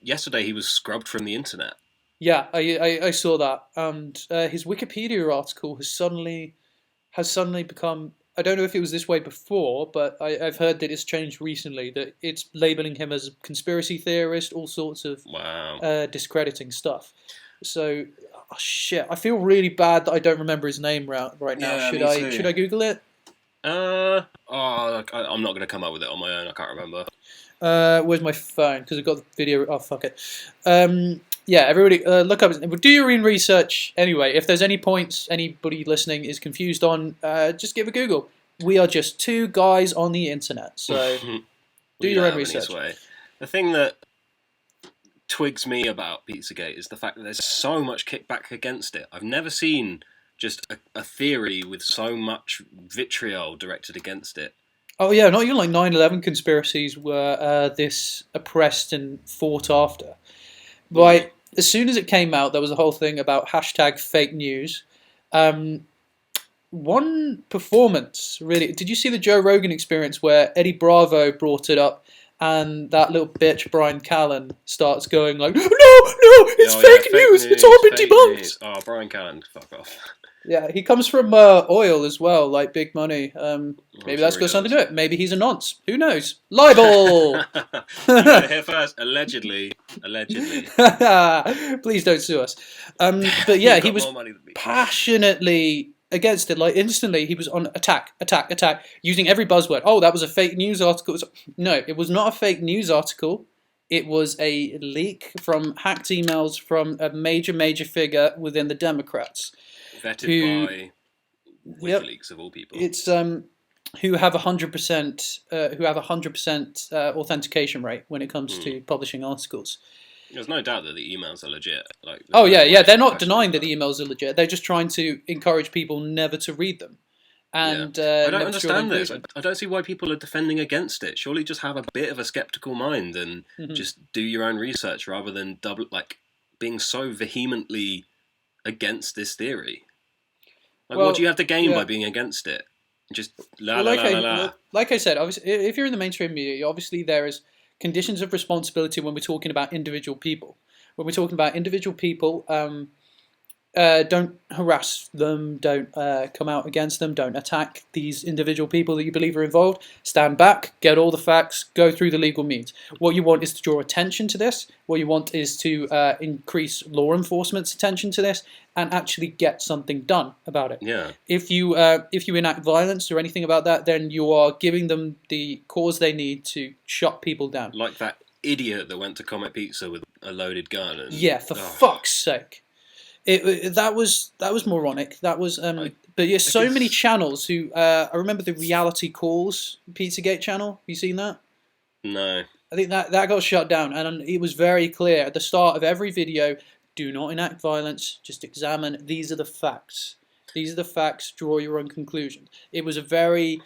yesterday he was scrubbed from the internet. Yeah, I saw that, and his Wikipedia article has suddenly become. I don't know if it was this way before, but I've heard that it's changed recently. That it's labeling him as a conspiracy theorist, all sorts of discrediting stuff. So, shit, I feel really bad that I don't remember his name right now. Yeah, should I Google it? I'm not going to come up with it on my own. I can't remember. Where's my phone? Because I've got the video. Oh, fuck it. Yeah, everybody, look up. Do your own research anyway. If there's any points anybody listening is confused on, just give a Google. We are just two guys on the internet, so do your own research. The thing that twigs me about Pizzagate is the fact that there's so much kickback against it. I've never seen just a theory with so much vitriol directed against it. Oh yeah, not even like 9/11 conspiracies were this oppressed and fought after. Right, as soon as it came out, there was a whole thing about #fake news. One performance, really. Did you see the Joe Rogan Experience where Eddie Bravo brought it up and that little bitch Brian Callen starts going like, no, it's fake news, it's all been debunked. Oh, Brian Callen, fuck off. Yeah, he comes from oil as well, like big money. Maybe that's got something to do it. Maybe he's a nonce. Who knows? Libel! Here first, allegedly. Please don't sue us. But yeah, he was passionately against it. Like instantly, he was on attack, using every buzzword. Oh, that was a fake news article. No, it was not a fake news article. It was a leak from hacked emails from a major figure within the Democrats. Vetted by WikiLeaks of all people. It's who have 100% authentication rate when it comes to publishing articles. There's no doubt that the emails are legit. They're not denying that the emails are legit. They're just trying to encourage people never to read them. And I don't understand this. I don't see why people are defending against it. Surely just have a bit of a skeptical mind and just do your own research rather than being so vehemently against this theory. What do you have to gain by being against it? Just Like I said, obviously, if you're in the mainstream media, obviously there is conditions of responsibility when we're talking about individual people. When we're talking about individual people, don't harass them, don't come out against them, don't attack these individual people that you believe are involved. Stand back, get all the facts, go through the legal means. What you want is to draw attention to this. What you want is to increase law enforcement's attention to this and actually get something done about it. Yeah. If you enact violence or anything about that, then you are giving them the cause they need to shut people down. Like that idiot that went to Comet Pizza with a loaded gun. Fuck's sake. That was moronic. That was but yeah, so many channels who I remember the Reality Calls Pizzagate channel. Have you seen that? No. I think that got shut down, and it was very clear at the start of every video: do not enact violence. Just examine. These are the facts. These are the facts. Draw your own conclusions. It was a very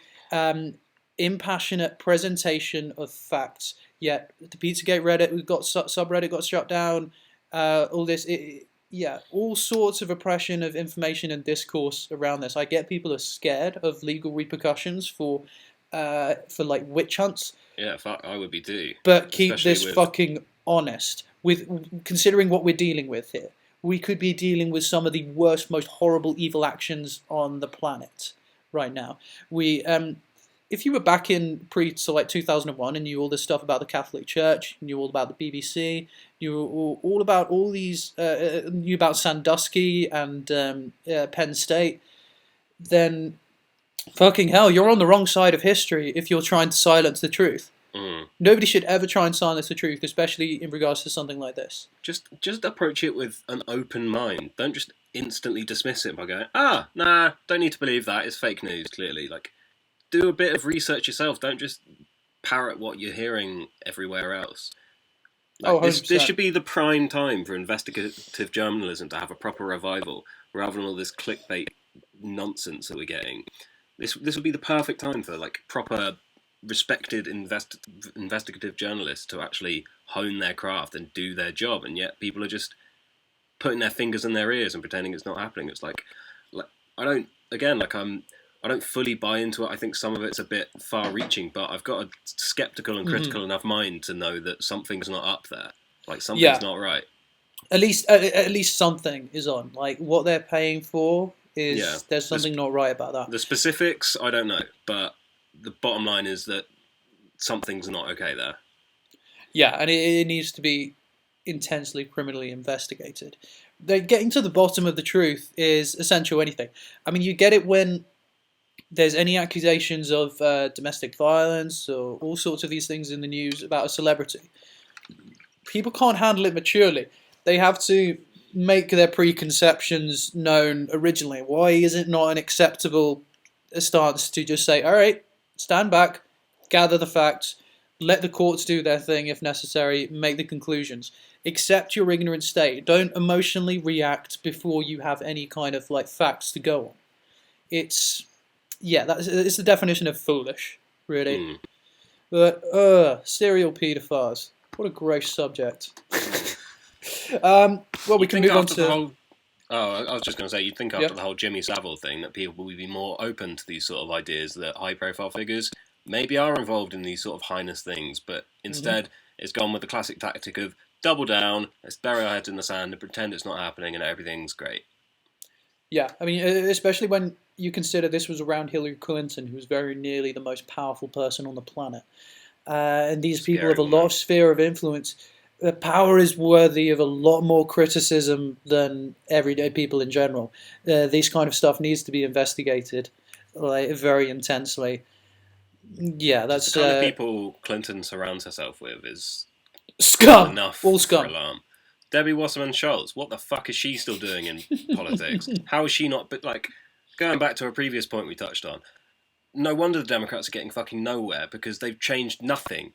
impassionate presentation of facts. Yet the Pizzagate Reddit subreddit got shut down. All this. All sorts of oppression of information and discourse around this. I get people are scared of legal repercussions for like witch hunts. Yeah, I would be too. But keep this fucking honest. With considering what we're dealing with here, we could be dealing with some of the worst, most horrible, evil actions on the planet right now. If you were back in like 2001 and knew all this stuff about the Catholic Church, knew all about the BBC, knew all about all these, knew about Sandusky and Penn State, then fucking hell, you're on the wrong side of history if you're trying to silence the truth. Nobody should ever try and silence the truth, especially in regards to something like this. Just approach it with an open mind. Don't just instantly dismiss it by going, nah, don't need to believe that. It's fake news, clearly. Like, do a bit of research yourself. Don't just parrot what you're hearing everywhere else. Like, this should be the prime time for investigative journalism to have a proper revival, rather than all this clickbait nonsense that we're getting. This would be the perfect time for like proper, respected investigative journalists to actually hone their craft and do their job, and yet people are just putting their fingers in their ears and pretending it's not happening. It's like I don't fully buy into it. I think some of it's a bit far-reaching, but I've got a skeptical and critical enough mind to know that something's not up there. Like, something's not right. At least something is on. Like, what they're paying for is there's something not right about that. The specifics, I don't know, but the bottom line is that something's not okay there. Yeah, and it needs to be intensely criminally investigated. Getting to the bottom of the truth is essential anything. I mean, you get it when there's any accusations of domestic violence or all sorts of these things in the news about a celebrity. People can't handle it maturely. They have to make their preconceptions known originally. Why is it not an acceptable stance to just say, all right, stand back, gather the facts, let the courts do their thing if necessary, make the conclusions. Accept your ignorant state. Don't emotionally react before you have any kind of like facts to go on. It's the definition of foolish, really. But serial paedophiles. What a gross subject. Well, we can move on to. I was just going to say, you'd think after the whole Jimmy Savile thing that people would be more open to these sort of ideas that high-profile figures maybe are involved in these sort of heinous things, but instead it's gone with the classic tactic of double down, let's bury our heads in the sand and pretend it's not happening and everything's great. Yeah, I mean, especially when you consider this was around Hillary Clinton, who was very nearly the most powerful person on the planet. And these people have a lot of sphere of influence. The power is worthy of a lot more criticism than everyday people in general. This kind of stuff needs to be investigated very intensely. Yeah, that's the kind of people Clinton surrounds herself with is scum. Enough all scum. For alarm. Debbie Wasserman-Schultz, what the fuck is she still doing in politics? How is she not? But like, going back to a previous point we touched on, no wonder the Democrats are getting fucking nowhere because they've changed nothing.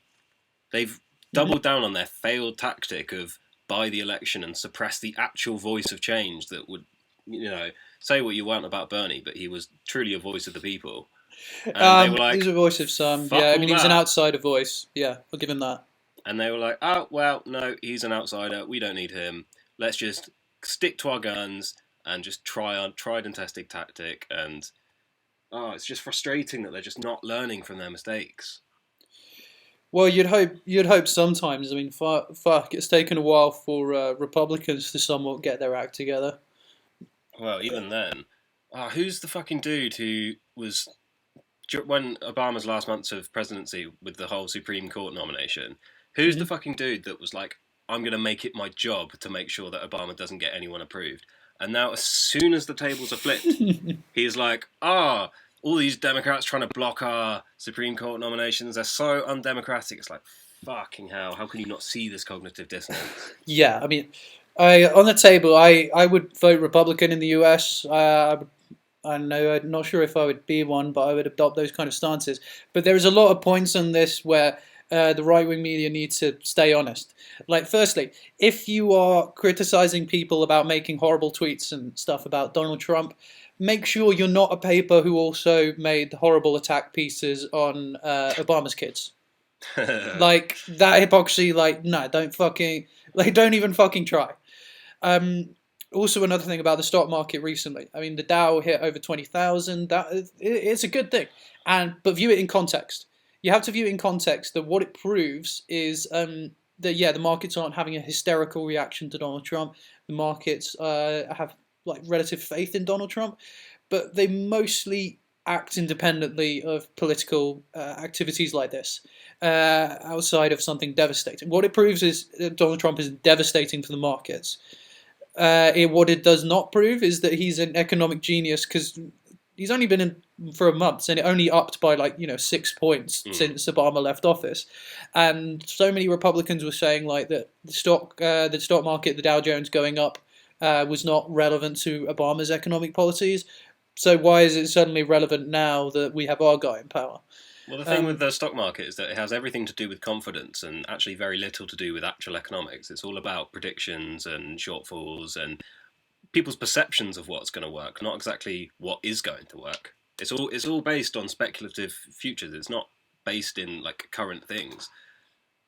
They've doubled down on their failed tactic of buy the election and suppress the actual voice of change that would, say what you want about Bernie, but he was truly a voice of the people. And they were like, he's a voice of some. Yeah, I mean, he was an outsider voice. Yeah, I'll give him that. And they were like, oh, well, no, he's an outsider. We don't need him. Let's just stick to our guns and just try our tried and tested tactic. And it's just frustrating that they're just not learning from their mistakes. Well, you'd hope sometimes. I mean, fuck, it's taken a while for Republicans to somewhat get their act together. Well, even then, who's the fucking dude who was, when Obama's last months of presidency with the whole Supreme Court nomination, who's the fucking dude that was like, I'm going to make it my job to make sure that Obama doesn't get anyone approved? And now, as soon as the tables are flipped, he's like, all these Democrats trying to block our Supreme Court nominations, they're so undemocratic. It's like, fucking hell, how can you not see this cognitive dissonance? Yeah, I mean, on the table, I would vote Republican in the US. I know, I'm not sure if I would be one, but I would adopt those kind of stances. But there is a lot of points on this where the right-wing media needs to stay honest. Like, firstly, if you are criticizing people about making horrible tweets and stuff about Donald Trump, make sure you're not a paper who also made horrible attack pieces on Obama's kids. Like, that hypocrisy, no, don't even fucking try. Also, another thing about the stock market recently. I mean, the Dow hit over 20,000. It's a good thing, but view it in context. You have to view it in context that what it proves is that the markets aren't having a hysterical reaction to Donald Trump. The markets have relative faith in Donald Trump, but they mostly act independently of political activities like this, outside of something devastating. What it proves is that Donald Trump is devastating for the markets. What it does not prove is that he's an economic genius, because he's only been in for a month, and it only upped by 6 points since Obama left office. And so many Republicans were saying that the stock market, the Dow Jones going up, was not relevant to Obama's economic policies. So why is it suddenly relevant now that we have our guy in power? Well, the thing with the stock market is that it has everything to do with confidence and actually very little to do with actual economics. It's all about predictions and shortfalls and people's perceptions of what's going to work, not exactly what is going to work. It's all based on speculative futures. It's not based in current things.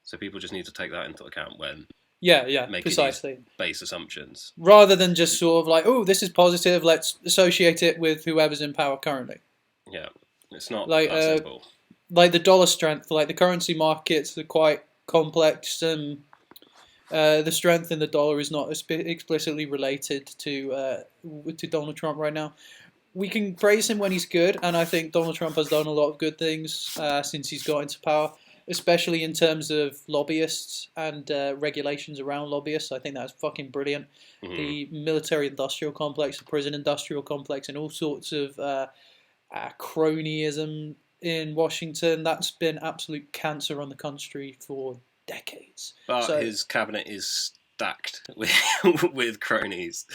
So people just need to take that into account when making precisely these base assumptions, rather than just sort of oh, this is positive, let's associate it with whoever's in power currently. Yeah, it's not that simple. Like the dollar strength, the currency markets are quite complex, and the strength in the dollar is not explicitly related to Donald Trump right now. We can praise him when he's good, and I think Donald Trump has done a lot of good things since he's got into power, especially in terms of lobbyists and regulations around lobbyists. I think that's fucking brilliant. Mm-hmm. The military-industrial complex, the prison-industrial complex, and all sorts of cronyism in Washington, that's been absolute cancer on the country for decades. But his cabinet is stacked with cronies.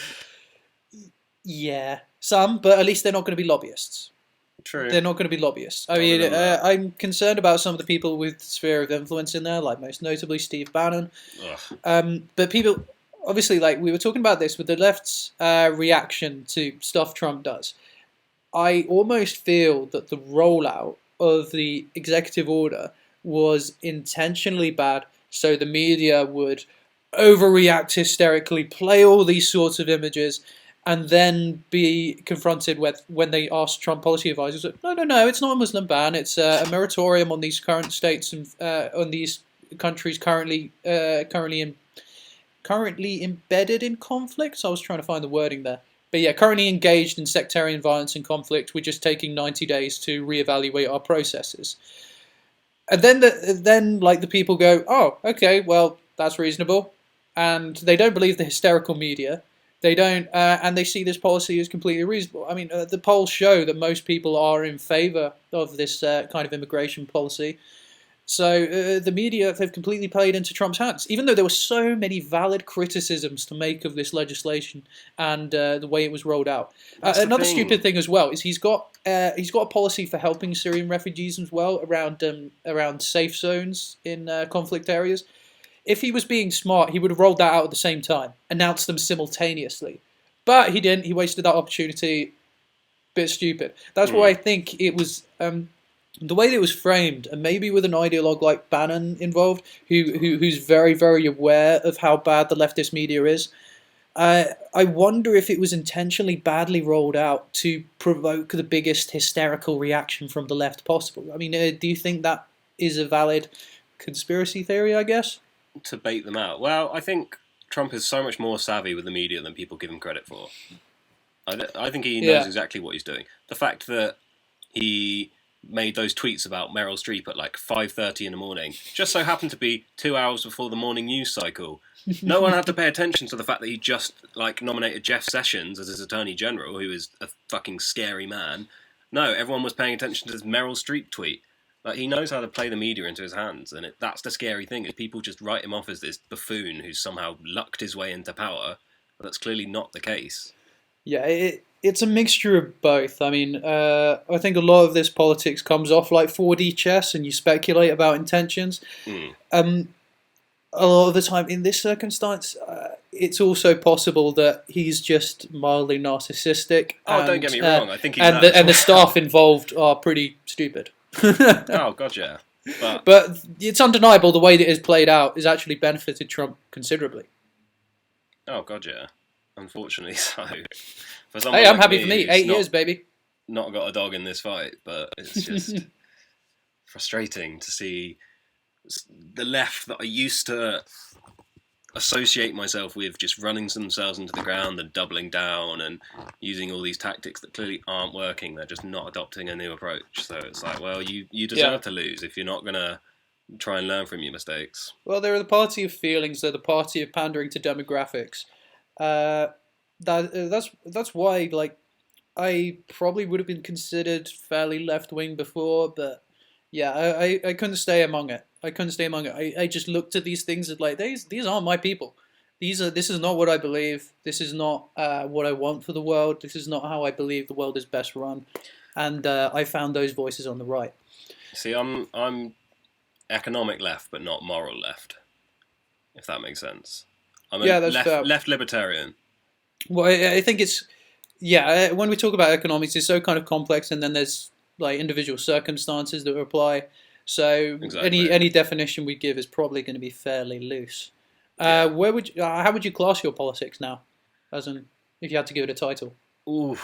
Yeah, some, but at least they're not going to be lobbyists. True. They're not going to be lobbyists. I mean, I'm concerned about some of the people with sphere of influence in there, most notably Steve Bannon. But people, obviously, we were talking about this with the left's reaction to stuff Trump does. I almost feel that the rollout of the executive order was intentionally bad, so the media would overreact hysterically, play all these sorts of images, and then be confronted with when they asked Trump policy advisors, no, it's not a Muslim ban, it's a moratorium on these current states and on these countries currently embedded in conflict. I was trying to find the wording there. But yeah, currently engaged in sectarian violence and conflict, we're just taking 90 days to reevaluate our processes. And then the people go, oh, okay, well, that's reasonable. And they don't believe the hysterical media. They don't, and they see this policy as completely reasonable. I mean, the polls show that most people are in favour of this kind of immigration policy. So the media have completely played into Trump's hands, even though there were so many valid criticisms to make of this legislation and the way it was rolled out. Another stupid thing as well is he's got a policy for helping Syrian refugees as well around safe zones in conflict areas. If he was being smart, he would have rolled that out at the same time, announced them simultaneously. But he didn't. He wasted that opportunity. Bit stupid. That's why I think it was the way that it was framed, and maybe with an ideologue like Bannon involved, who's very, very aware of how bad the leftist media is. I wonder if it was intentionally badly rolled out to provoke the biggest hysterical reaction from the left possible. I mean, do you think that is a valid conspiracy theory, I guess? To bait them out. Well, I think Trump is so much more savvy with the media than people give him credit for. I think he knows exactly what he's doing. The fact that he made those tweets about Meryl Streep at 5:30 in the morning just so happened to be 2 hours before the morning news cycle. No one had to pay attention to the fact that he just nominated Jeff Sessions as his Attorney General, who is a fucking scary man. No, everyone was paying attention to this Meryl Streep tweet. He knows how to play the media into his hands, and that's the scary thing, is people just write him off as this buffoon who's somehow lucked his way into power, but that's clearly not the case. Yeah, it's a mixture of both. I mean, I think a lot of this politics comes off like 4D chess, and you speculate about intentions. A lot of the time, in this circumstance, it's also possible that he's just mildly narcissistic. Don't get me wrong, I think he's and the staff involved are pretty stupid. Oh, God, yeah. But it's undeniable the way that it's played out has actually benefited Trump considerably. Oh, God, yeah. Unfortunately so. Hey, I'm happy for me. 8 years, baby. Not got a dog in this fight, but it's just frustrating to see the left that I used to associate myself with just running themselves into the ground and doubling down and using all these tactics that clearly aren't working. They're just not adopting a new approach. So it's well, you deserve to lose if you're not going to try and learn from your mistakes. Well, they're the party of feelings. They're the party of pandering to demographics. That's why, I probably would have been considered fairly left wing before, but yeah, I couldn't stay among it. I couldn't stay among it. I just looked at these things as like these aren't my people. This is not what I believe. This is not what I want for the world. This is not how I believe the world is best run. And I found those voices on the right. See, I'm economic left, but not moral left. If that makes sense. I'm a left libertarian. Well, I think it's when we talk about economics, it's so kind of complex, and then there's like individual circumstances that apply. So any definition we give is probably going to be fairly loose. How would you class your politics now, as in if you had to give it a title? Ooh,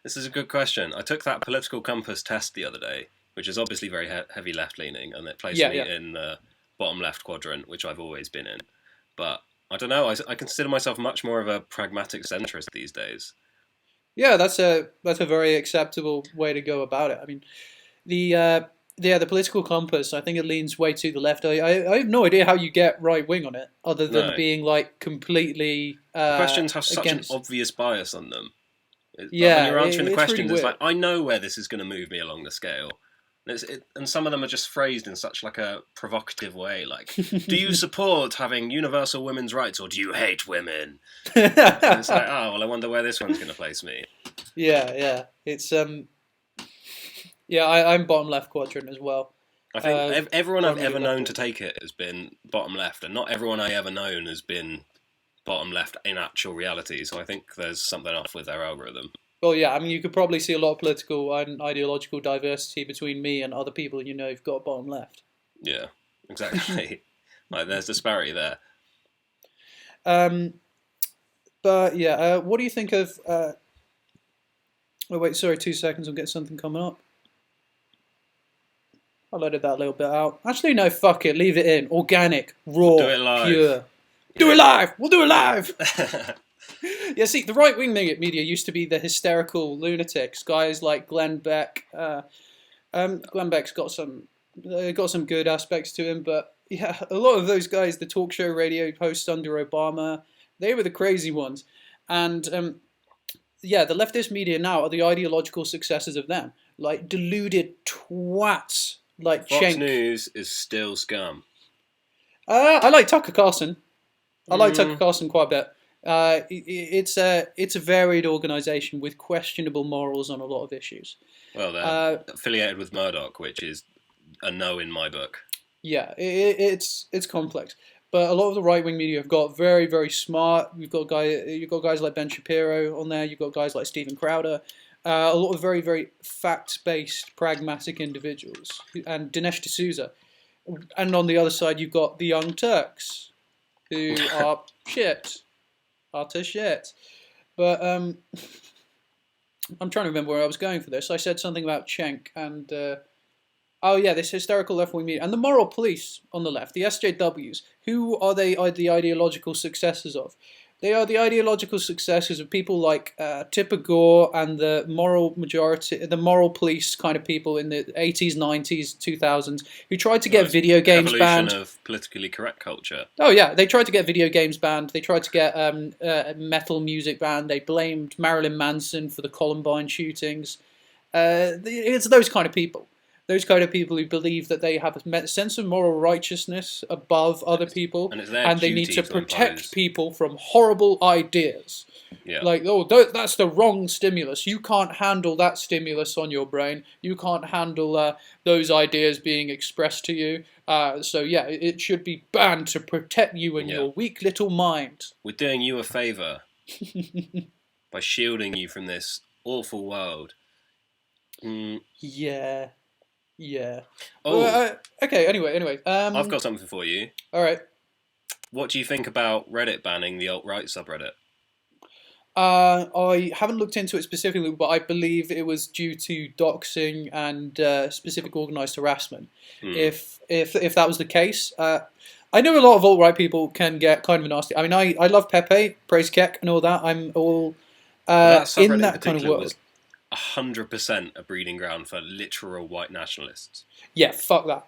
this is a good question. I took that political compass test the other day, which is obviously very heavy left-leaning, and it placed me in the bottom left quadrant, which I've always been in. But I don't know. I consider myself much more of a pragmatic centrist these days. Yeah, that's a very acceptable way to go about it. I mean, the political compass, I think it leans way to the left. I have no idea how you get right wing on it, other than being like completely. Questions have such an obvious bias on them. When you're answering the questions, it's like, I know where this is going to move me along the scale. And some of them are just phrased in such like a provocative way, like, do you support having universal women's rights or do you hate women? And it's like, oh, well, I wonder where this one's going to place me. Yeah. It's, I'm bottom left quadrant as well. I think everyone I've ever known to take it has been bottom left, and not everyone I ever known has been bottom left in actual reality, so I think there's something off with their algorithm. Well, yeah, I mean, you could probably see a lot of political and ideological diversity between me and other people you know who've got bottom left. Yeah, exactly. Like, there's disparity there. But yeah, what do you think of? Oh wait, sorry, 2 seconds. I'll get something coming up. I'll edit that little bit out. Actually, no, fuck it. Leave it in. Organic, raw, do it live. Pure. Yeah. Do it live. We'll do it live. Yeah, see, the right-wing media used to be the hysterical lunatics, guys like Glenn Beck. Glenn Beck's got some good aspects to him, but yeah, a lot of those guys, the talk show radio hosts under Obama, they were the crazy ones. And the leftist media now are the ideological successors of them, like deluded twats like Fox News is still scum. I like Tucker Carlson. I like Tucker Carlson quite a bit. It's a varied organisation with questionable morals on a lot of issues. Well, they're affiliated with Murdoch, which is a no in my book. Yeah, it's complex, but a lot of the right wing media have got very, very smart. You've got guys like Ben Shapiro on there. You've got guys like Steven Crowder. A lot of very, very fact-based, pragmatic individuals, and Dinesh D'Souza. And on the other side, you've got the Young Turks, who are shit. Utter shit. But I'm trying to remember where I was going for this. I said something about Cenk and this hysterical left-wing media and the moral police on the left, the SJWs. Who are they? Are the ideological successors of? They are the ideological successors of people like Tipper Gore and the moral majority, the moral police kind of people in the 80s, 90s, 2000s who tried to get video games banned. Evolution of politically correct culture. Oh yeah, they tried to get video games banned. They tried to get metal music banned. They blamed Marilyn Manson for the Columbine shootings. It's those kind of people. Those kind of people who believe that they have a sense of moral righteousness above other people, and they need to protect people from horrible ideas. Yeah. Like, that's the wrong stimulus. You can't handle that stimulus on your brain. You can't handle those ideas being expressed to you. So yeah, it should be banned to protect you and your weak little mind. We're doing you a favour by shielding you from this awful world. Yeah. Oh. Okay. Anyway. I've got something for you. All right. What do you think about Reddit banning the alt-right subreddit? I haven't looked into it specifically, but I believe it was due to doxing and specific organised harassment. If that was the case, I know a lot of alt-right people can get kind of nasty. I mean, I love Pepe, praise Keck, and all that. I'm all in that kind of world. 100% a breeding ground for literal white nationalists. Yeah, fuck that.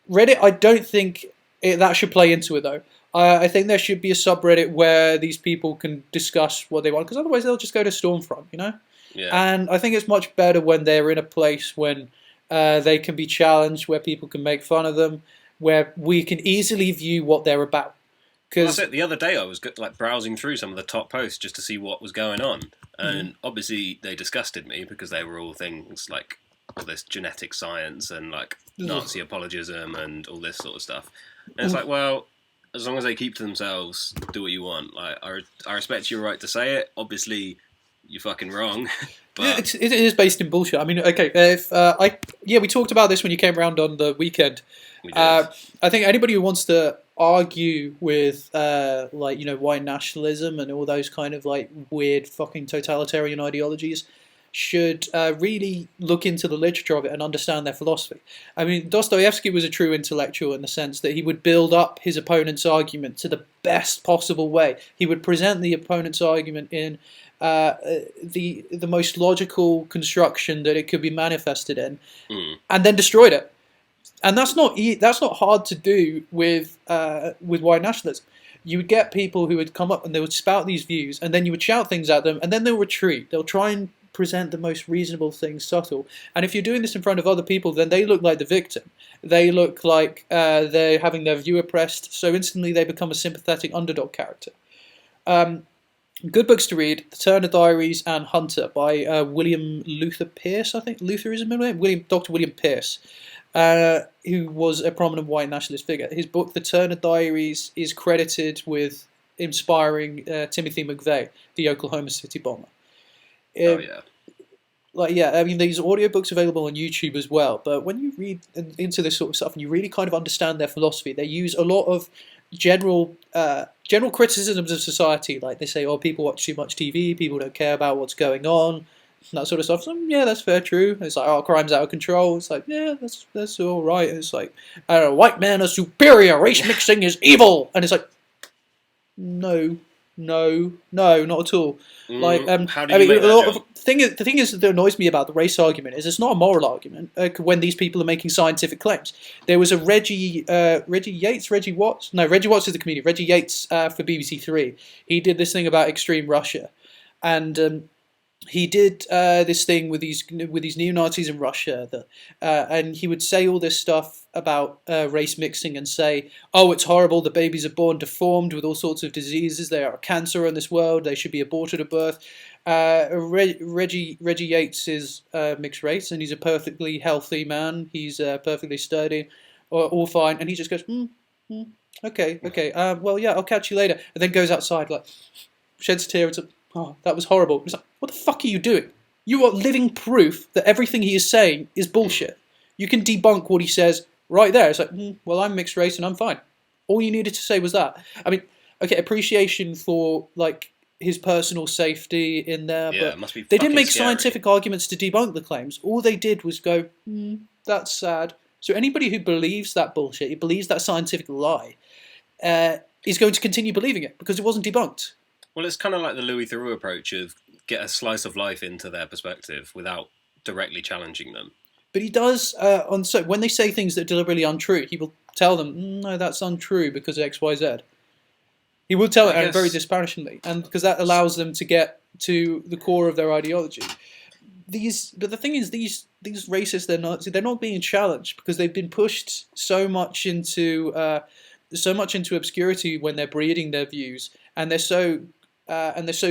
Reddit, I don't think that should play into it though. I think there should be a subreddit where these people can discuss what they want, because otherwise they'll just go to Stormfront, you know? Yeah. And I think it's much better when they're in a place when they can be challenged, where people can make fun of them, where we can easily view what they're about. Because the other day I was like browsing through some of the top posts just to see what was going on, and obviously they disgusted me because they were all things like all this genetic science and like Nazi apologism and all this sort of stuff. And it's like, well, as long as they keep to themselves, do what you want. Like I respect your right to say it. Obviously, you're fucking wrong. But it is based in bullshit. I mean, okay, we talked about this when you came around on the weekend. we did. I think anybody who wants to argue with white nationalism and all those kind of like weird fucking totalitarian ideologies should really look into the literature of it and understand their philosophy. I mean, Dostoevsky was a true intellectual in the sense that he would build up his opponent's argument to the best possible way. He would present the opponent's argument in the most logical construction that it could be manifested in, and then destroyed it. And that's not hard to do with white nationalism. You would get people who would come up and they would spout these views, and then you would shout things at them, and then they'll retreat. They'll try and present the most reasonable things subtle. And if you're doing this in front of other people, then they look like the victim. They look like they're having their view oppressed, so instantly they become a sympathetic underdog character. Good books to read: The Turner Diaries and Hunter by William Luther Pierce, I think. Luther is his middle name? Dr. William Pierce, who was a prominent white nationalist figure. His book, The Turner Diaries, is credited with inspiring Timothy McVeigh, the Oklahoma City bomber. I mean, these audiobooks available on YouTube as well, but when you read into this sort of stuff and you really kind of understand their philosophy, they use a lot of general criticisms of society. Like they say, oh, people watch too much TV, people don't care about what's going on, that sort of stuff. So, yeah, that's fair, true. It's like, oh, crime's out of control. It's like, yeah, that's all right. It's like, I don't know, white men are superior, race mixing is evil. And it's like, no, not at all. How do you make that jump? The thing is that annoys me about the race argument is it's not a moral argument when these people are making scientific claims. There was a Reggie Watts is the comedian. Reggie Yates for BBC Three. He did this thing about extreme Russia, and he did this thing with these neo-Nazis in Russia, and he would say all this stuff about race mixing and say, oh, it's horrible, the babies are born deformed with all sorts of diseases, they are a cancer in this world, they should be aborted at birth. Reggie Yates is mixed race, and he's a perfectly healthy man, he's perfectly sturdy, all fine, and he just goes, okay, well, yeah, I'll catch you later, and then goes outside, like, sheds a tear, it's like, oh, that was horrible. It's like, what the fuck are you doing? You are living proof that everything he is saying is bullshit. You can debunk what he says right there. It's like, well, I'm mixed race and I'm fine. All you needed to say was that. I mean, okay, appreciation for like his personal safety in there, but it must be they didn't make scary. scientific arguments to debunk the claims. All they did was go, that's sad. So anybody who believes that bullshit, who believes that scientific lie, is going to continue believing it because it wasn't debunked. Well, it's kind of like the Louis Theroux approach of get a slice of life into their perspective without directly challenging them. But he does, when they say things that are deliberately untrue, he will tell them, no, that's untrue because of X, Y, Z. He will tell it very disparagingly, and because that allows them to get to the core of their ideology. But the thing is, these racists, they're not being challenged because they've been pushed so much into obscurity when they're breeding their views, and they're so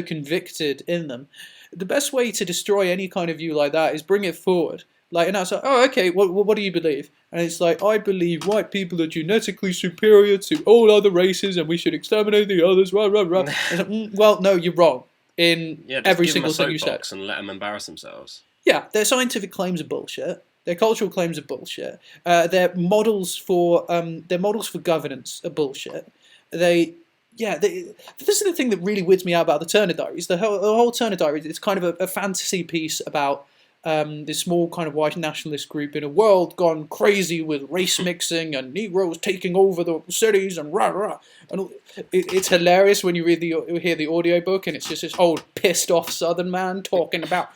convicted in them. The best way to destroy any kind of view like that is bring it forward. Like, and I was like, oh, okay, what do you believe? And it's like, I believe white people are genetically superior to all other races and we should exterminate the others, rah, rah, rah. Like, well, no, you're wrong in every single thing you said. And let them embarrass themselves. Yeah, their scientific claims are bullshit. Their cultural claims are bullshit. Their models for governance are bullshit. This is the thing that really weirds me out about the Turner Diaries. The whole Turner Diaries is kind of a fantasy piece about this small kind of white nationalist group in a world gone crazy with race mixing and Negroes taking over the cities and rah rah. And it's hilarious when you hear the audiobook and it's just this old pissed off Southern man talking about.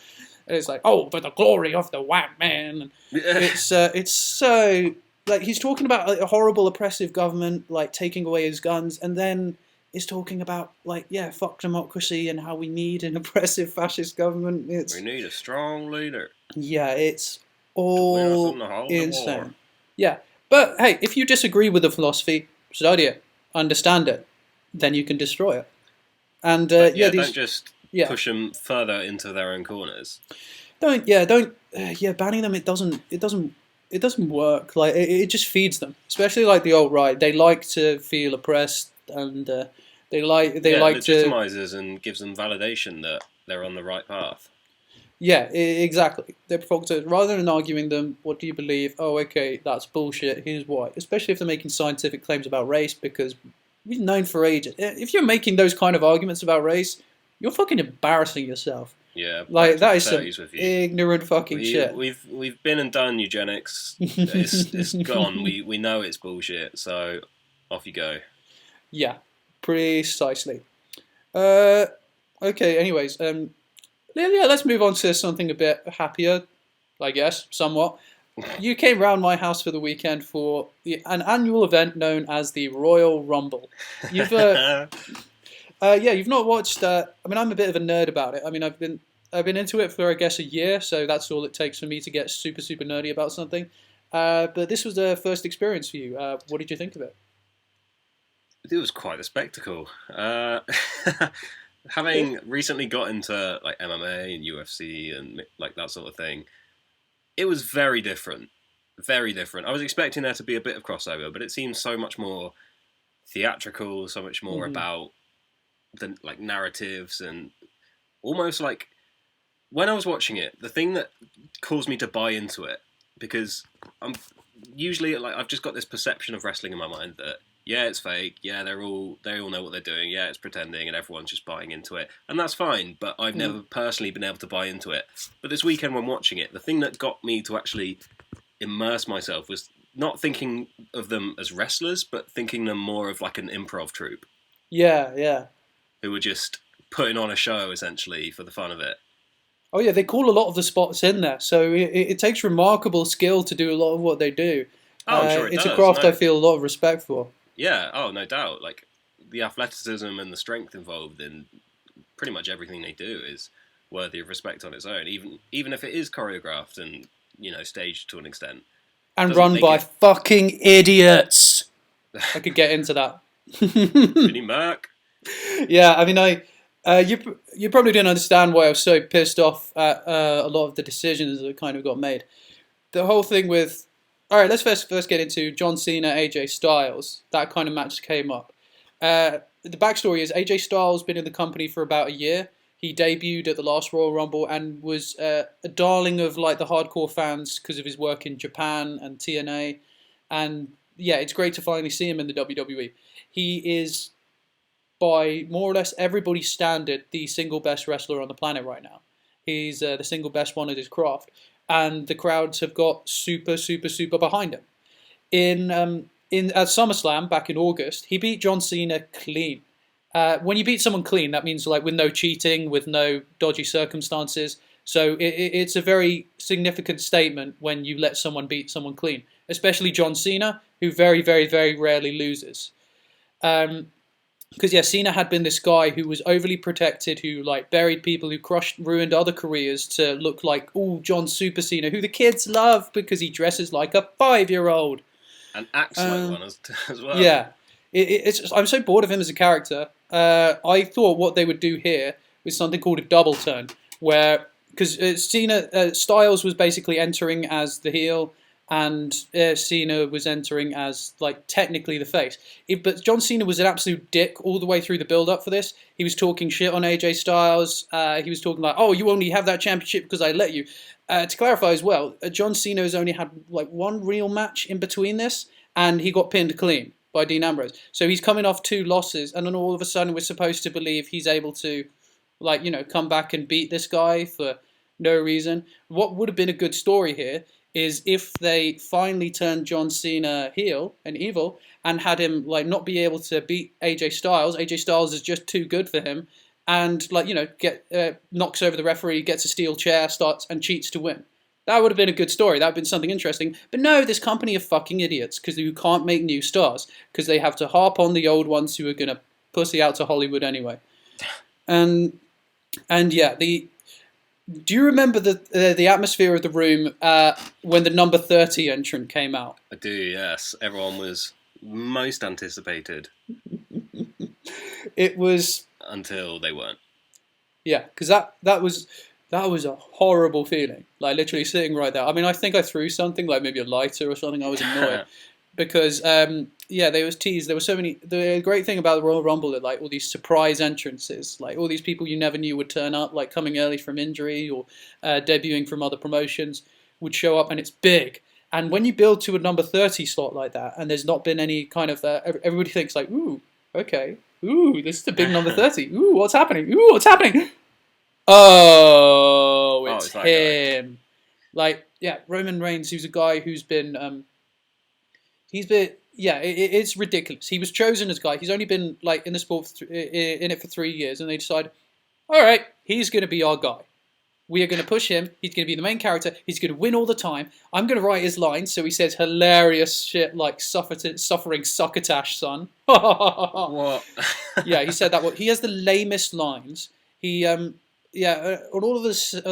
And it's like, oh, for the glory of the white man. And it's so like he's talking about a horrible oppressive government like taking away his guns, and then is talking about like fuck democracy and how we need an oppressive fascist government. We need a strong leader. Yeah, it's all insane. Yeah, but hey, if you disagree with the philosophy, study it, understand it, then you can destroy it. And don't just push them further into their own corners. Banning them. It doesn't work. Like it just feeds them, especially like the alt-right. They like to feel oppressed, and they like legitimizes and gives them validation that they're on the right path. Yeah, exactly. They're provocative. Rather than arguing them, what do you believe? Oh, okay, that's bullshit. Here's why. Especially if they're making scientific claims about race, because we've known for ages. If you're making those kind of arguments about race, you're fucking embarrassing yourself. Yeah, like that is some ignorant fucking shit. We've been and done eugenics. It's gone. We know it's bullshit. So off you go. Yeah, precisely. Okay. Anyways, let's move on to something a bit happier, I guess, somewhat. You came round my house for the weekend for an annual event known as the Royal Rumble. You've you've not watched. I mean, I'm a bit of a nerd about it. I mean, I've been into it for I guess a year, so that's all it takes for me to get super nerdy about something. But this was the first experience for you. What did you think of it? It was quite a spectacle. Having recently got into like MMA and UFC and like that sort of thing, it was very different. Very different. I was expecting there to be a bit of crossover, but it seems so much more theatrical, so much more about the like narratives, and almost like when I was watching it, the thing that caused me to buy into it, because I'm usually like I've just got this perception of wrestling in my mind that it's fake, they all know what they're doing, it's pretending, and everyone's just buying into it, and that's fine, but I've never personally been able to buy into it. But this weekend when watching it, the thing that got me to actually immerse myself was not thinking of them as wrestlers, but thinking them more of like an improv troupe. Yeah. Who were just putting on a show, essentially, for the fun of it. Oh yeah, they call a lot of the spots in there, so it takes remarkable skill to do a lot of what they do. Oh, I'm sure it it's does. A craft I feel a lot of respect for. Yeah, no doubt. Like, the athleticism and the strength involved in pretty much everything they do is worthy of respect on its own, even if it is choreographed and, staged to an extent. And run by fucking idiots! I could get into that. Vinnie Mac. Yeah, I mean, you probably didn't understand why I was so pissed off at a lot of the decisions that kind of got made. The whole thing with... Alright, let's first get into John Cena, AJ Styles. That kind of match came up. The backstory is AJ Styles been in the company for about a year. He debuted at the last Royal Rumble and was a darling of like the hardcore fans because of his work in Japan and TNA. And yeah, it's great to finally see him in the WWE. He is, by more or less everybody's standard, the single best wrestler on the planet right now. He's the single best one at his craft. And the crowds have got super behind him. At SummerSlam back in August, he beat John Cena clean. When you beat someone clean, that means like with no cheating, with no dodgy circumstances. So it's a very significant statement when you let someone beat someone clean, especially John Cena, who very rarely loses. Because Cena had been this guy who was overly protected, who like buried people, who ruined other careers to look like, John Super Cena, who the kids love because he dresses like a 5-year-old. And acts like one as well. Yeah. I'm so bored of him as a character. I thought what they would do here was something called a double turn, where, because Styles was basically entering as the heel, and Cena was entering as, like, technically the face. But John Cena was an absolute dick all the way through the build-up for this. He was talking shit on AJ Styles. He was talking like, you only have that championship because I let you. To clarify as well, John Cena has only had, like, one real match in between this, and he got pinned clean by Dean Ambrose. So he's coming off 2 losses, and then all of a sudden we're supposed to believe he's able to, like, come back and beat this guy for no reason. What would have been a good story here is if they finally turned John Cena heel and evil and had him like not be able to beat AJ Styles. AJ Styles is just too good for him, and knocks over the referee, gets a steel chair, starts and cheats to win. That would have been a good story. That would have been something interesting. But no, this company are fucking idiots because you can't make new stars because they have to harp on the old ones who are going to pussy out to Hollywood anyway. And yeah, do you remember the atmosphere of the room when the number 30 entrant came out? I do, yes. Everyone was most anticipated. It was until they weren't. Yeah, because that was a horrible feeling. Like literally sitting right there. I mean, I think I threw something like maybe a lighter or something. I was annoyed because they was teased. There were so many. The great thing about the Royal Rumble are like all these surprise entrances, like all these people you never knew would turn up, like coming early from injury or debuting from other promotions would show up, and it's big. And when you build to a number 30 slot like that, and there's not been any kind of everybody thinks like, ooh, okay. Ooh, this is the big number 30. Ooh, what's happening? Ooh, what's happening? Oh, it's him. Like, yeah, Roman Reigns, who's a guy who's been, it's ridiculous. He was chosen as a guy. He's only been, like, in the sport, in it for 3 years, and they decide, all right, he's going to be our guy. We are going to push him. He's going to be the main character. He's going to win all the time. I'm going to write his lines so he says hilarious shit like suffering succotash, son. What? Yeah, he said that. He has the lamest lines. He, all of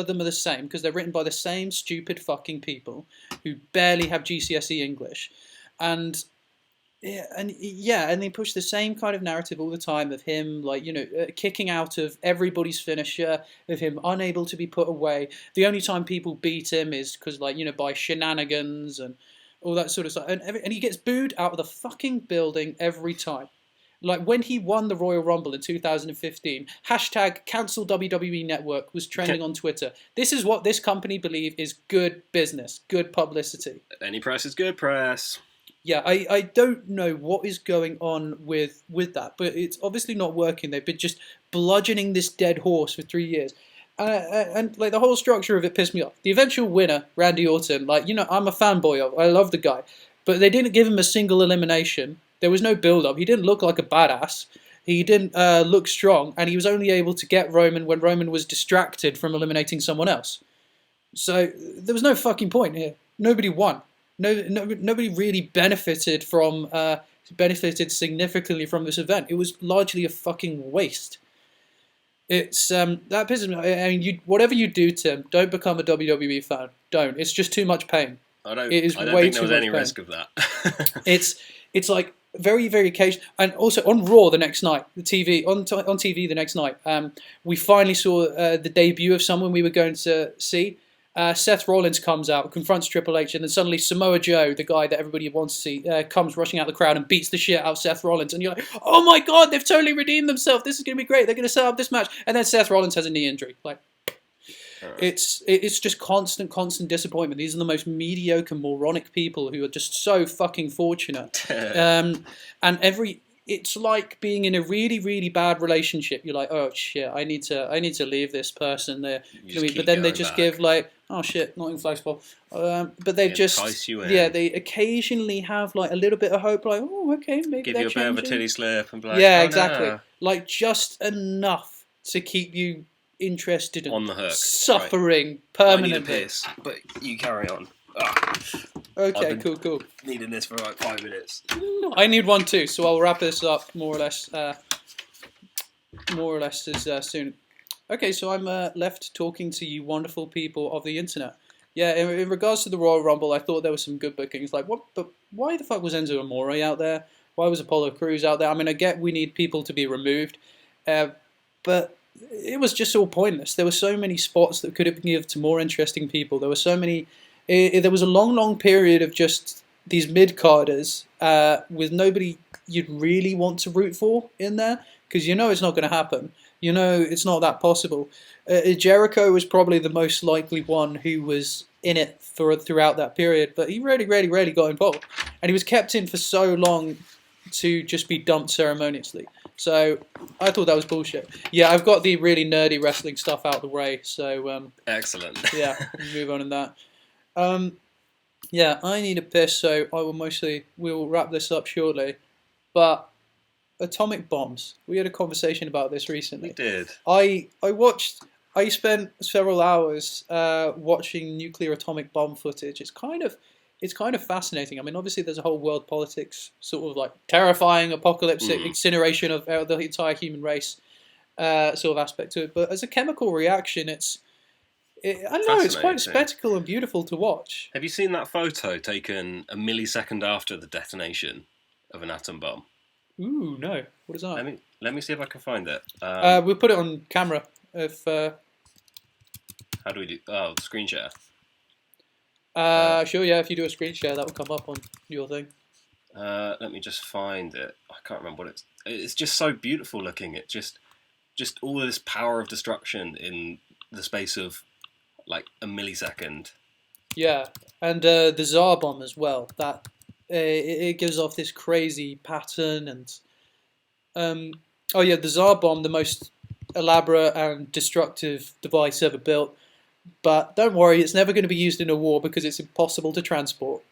them are the same because they're written by the same stupid fucking people who barely have GCSE English. And they push the same kind of narrative all the time of him, like, kicking out of everybody's finisher, of him unable to be put away. The only time people beat him is because, like, by shenanigans and all that sort of stuff. And he gets booed out of the fucking building every time. Like, when he won the Royal Rumble in 2015, hashtag cancel WWE Network was trending on Twitter. This is what this company believe is good business, good publicity. Any press is good press. Yeah, I don't know what is going on with that, but it's obviously not working. They've been just bludgeoning this dead horse for 3 years. And like the whole structure of it pissed me off. The eventual winner, Randy Orton, like, I'm a fanboy of. I love the guy. But they didn't give him a single elimination. There was no build-up. He didn't look like a badass. He didn't look strong. And he was only able to get Roman when Roman was distracted from eliminating someone else. So there was no fucking point here. Nobody won. Nobody really benefited significantly from this event. It was largely a fucking waste. It's that pisses me. I mean, whatever you do, Tim, don't become a WWE fan. Don't. It's just too much pain. I don't think there was any risk of that. It's like very, very occasional. And also on Raw the next night, on TV the next night, we finally saw the debut of someone we were going to see. Seth Rollins comes out, confronts Triple H, and then suddenly Samoa Joe, the guy that everybody wants to see, comes rushing out the crowd and beats the shit out of Seth Rollins. And you're like, oh my god, they've totally redeemed themselves. This is going to be great. They're going to set up this match. And then Seth Rollins has a knee injury. Like, it's just constant disappointment. These are the most mediocre, moronic people who are just so fucking fortunate. It's like being in a really, really bad relationship. You're like, oh shit, I need to leave this person there. But then they just give like, oh shit, not inflexible. But they've they occasionally have like a little bit of hope, like, oh okay, maybe give you a bit of a titty slip and be like, yeah, exactly, no. Like just enough to keep you interested and on the hook, suffering permanently. I need a piss, but you carry on. Okay, cool. Needing this for like 5 minutes. I need one too, so I'll wrap this up more or less as soon. Okay, so I'm left talking to you wonderful people of the internet. Yeah, in regards to the Royal Rumble, I thought there were some good bookings. Like, what? But why the fuck was Enzo Amore out there? Why was Apollo Crews out there? I mean, I get we need people to be removed, but it was just all pointless. There were so many spots that could have been given to more interesting people. There were so many. There was a long period of just these mid-carders with nobody you'd really want to root for in there because it's not going to happen. It's not that possible. Jericho was probably the most likely one who was in it throughout that period, but he really got involved. And he was kept in for so long to just be dumped ceremoniously. So I thought that was bullshit. Yeah, I've got the really nerdy wrestling stuff out of the way. So excellent. Yeah, move on in that. Yeah, I need a piss, so we'll wrap this up shortly. But atomic bombs. We had a conversation about this recently. We did. I watched I spent several hours watching nuclear atomic bomb footage. It's kind of fascinating. I mean, obviously, there's a whole world politics, sort of like terrifying apocalypse, incineration of the entire human race, sort of aspect to it. But as a chemical reaction, I don't know, it's quite a spectacle and beautiful to watch. Have you seen that photo taken a millisecond after the detonation of an atom bomb? Ooh, no. What is that? Let me see if I can find it. We'll put it on camera. If how do we do? Oh, screen share. Sure, yeah. If you do a screen share, that will come up on your thing. Let me just find it. I can't remember what it's just so beautiful looking. It just all this power of destruction in the space of like a millisecond. Yeah, and the Tsar bomb as well. That it gives off this crazy pattern, and oh yeah, the Tsar bomb, the most elaborate and destructive device ever built. But don't worry, it's never going to be used in a war because it's impossible to transport.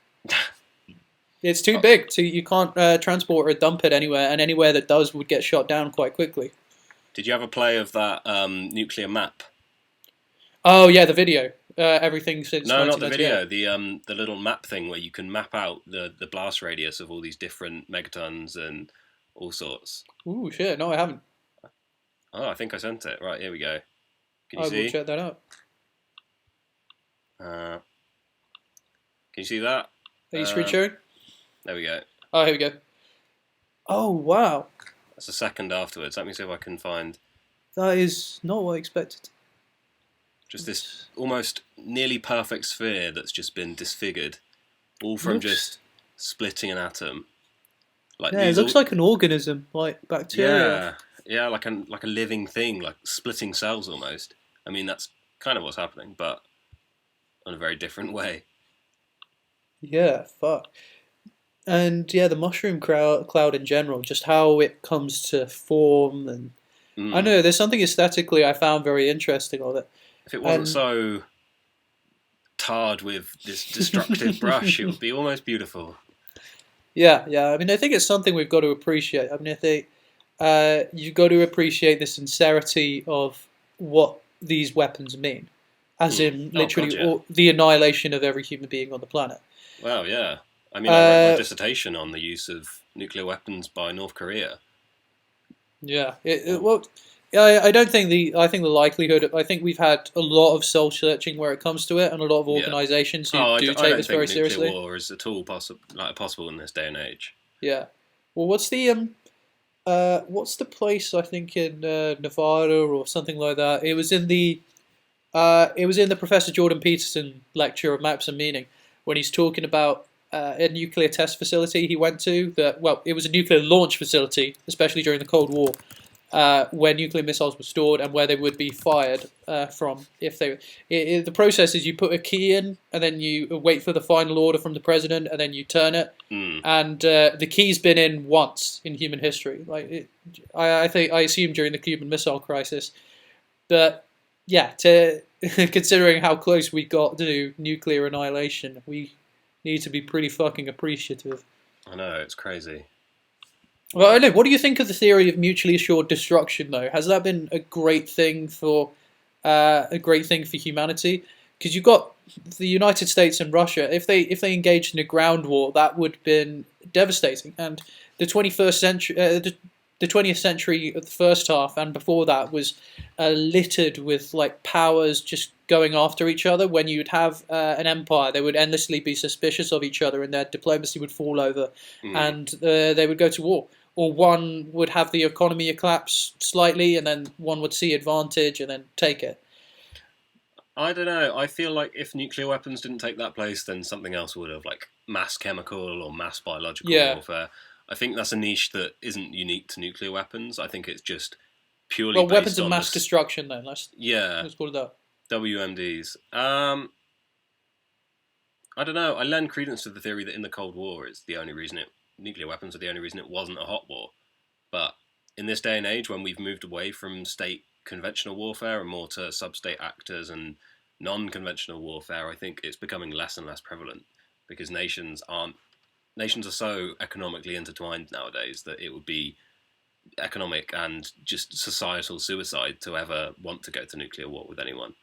It's too big, so you can't transport or dump it anywhere, and anywhere that does would get shot down quite quickly. Did you ever play of that nuclear map? Oh yeah, the video. Everything since no, not the video. The little map thing where you can map out the blast radius of all these different megatons and all sorts. Ooh, shit! No, I haven't. Oh, I think I sent it. Right, here we go. Can you see? I will check that out. Can you see that? Are you screen sharing? There we go. Oh, here we go. Oh, wow. That's a second afterwards. Let me see if I can find... That is not what I expected. Just this almost nearly perfect sphere that's just been disfigured. All from just splitting an atom. Like yeah, it looks like an organism, like bacteria. Yeah, like a living thing, like splitting cells almost. I mean, that's kind of what's happening, but in a very different way. Yeah, fuck. And yeah, the mushroom cloud in general, just how it comes to form, and I don't know, there's something aesthetically I found very interesting on it. If it wasn't so tarred with this destructive brush, it would be almost beautiful. Yeah. I mean, I think it's something we've got to appreciate. I mean, I think you've got to appreciate the sincerity of what these weapons mean, as in literally the annihilation of every human being on the planet. Wow, yeah. I mean, I wrote my dissertation on the use of nuclear weapons by North Korea. Yeah. I don't think I think the likelihood. I think we've had a lot of soul searching where it comes to it, and a lot of organisations who do take this very seriously. Nuclear war is at all possible in this day and age. Yeah. Well, what's the place I think in Nevada or something like that? It was in the Professor Jordan Peterson lecture of Maps and Meaning when he's talking about a nuclear test facility he went to. It was a nuclear launch facility, especially during the Cold War. Where nuclear missiles were stored and where they would be fired from if they. The process is you put a key in and then you wait for the final order from the president and then you turn it. And the key's been in once in human history. I assume during the Cuban Missile Crisis, but yeah, considering how close we got to nuclear annihilation, we need to be pretty fucking appreciative. I know, it's crazy. Well, I know. What do you think of the theory of mutually assured destruction, though? Has that been a great thing for humanity? Because you've got the United States and Russia. If they engaged in a ground war, that would have been devastating. And the 21st century, the 20th century, the first half, and before that was littered with like powers just going after each other. When you'd have an empire, they would endlessly be suspicious of each other, and their diplomacy would fall over, and they would go to war. Or one would have the economy collapse slightly, and then one would see advantage and then take it. I don't know. I feel like if nuclear weapons didn't take that place, then something else would have, like mass chemical or mass biological warfare. I think that's a niche that isn't unique to nuclear weapons. I think it's just purely based weapons on of mass destruction, then. Let's call it that. WMDs. I don't know. I lend credence to the theory that in the Cold War, nuclear weapons are the only reason it wasn't a hot war. But in this day and age, when we've moved away from state conventional warfare and more to sub-state actors and non-conventional warfare, I think it's becoming less and less prevalent because nations are so economically intertwined nowadays that it would be economic and just societal suicide to ever want to go to nuclear war with anyone.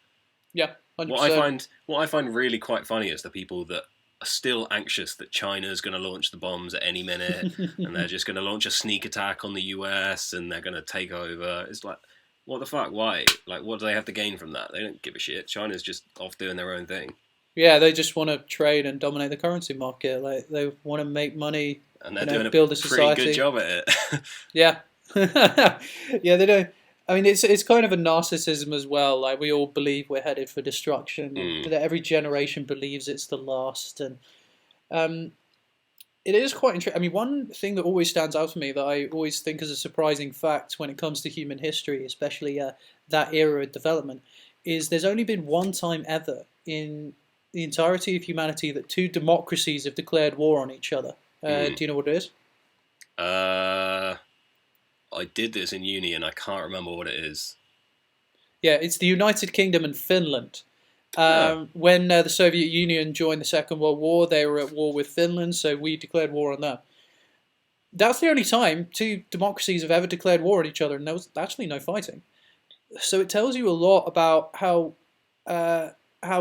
Yeah, 100%. What I find really quite funny is the people that are still anxious that China's going to launch the bombs at any minute, and they're just going to launch a sneak attack on the US, and they're going to take over. It's like, what the fuck? Why? Like, what do they have to gain from that? They don't give a shit. China's just off doing their own thing. Yeah, they just want to trade and dominate the currency market. Like, they want to make money, and they're doing build a society. Pretty good job at it. Yeah. Yeah, they don't. I mean, it's kind of a narcissism as well. Like, we all believe we're headed for destruction. That every generation believes it's the last, and it is quite interesting. I mean, one thing that always stands out for me that I always think is a surprising fact when it comes to human history, especially that era of development, is there's only been one time ever in the entirety of humanity that two democracies have declared war on each other. Do you know what it is? I did this in uni and I can't remember what it is. Yeah, it's the United Kingdom and Finland. When the Soviet Union joined the Second World War, they were at war with Finland, so we declared war on them. That's the only time two democracies have ever declared war on each other, and there was actually no fighting. So it tells you a lot about how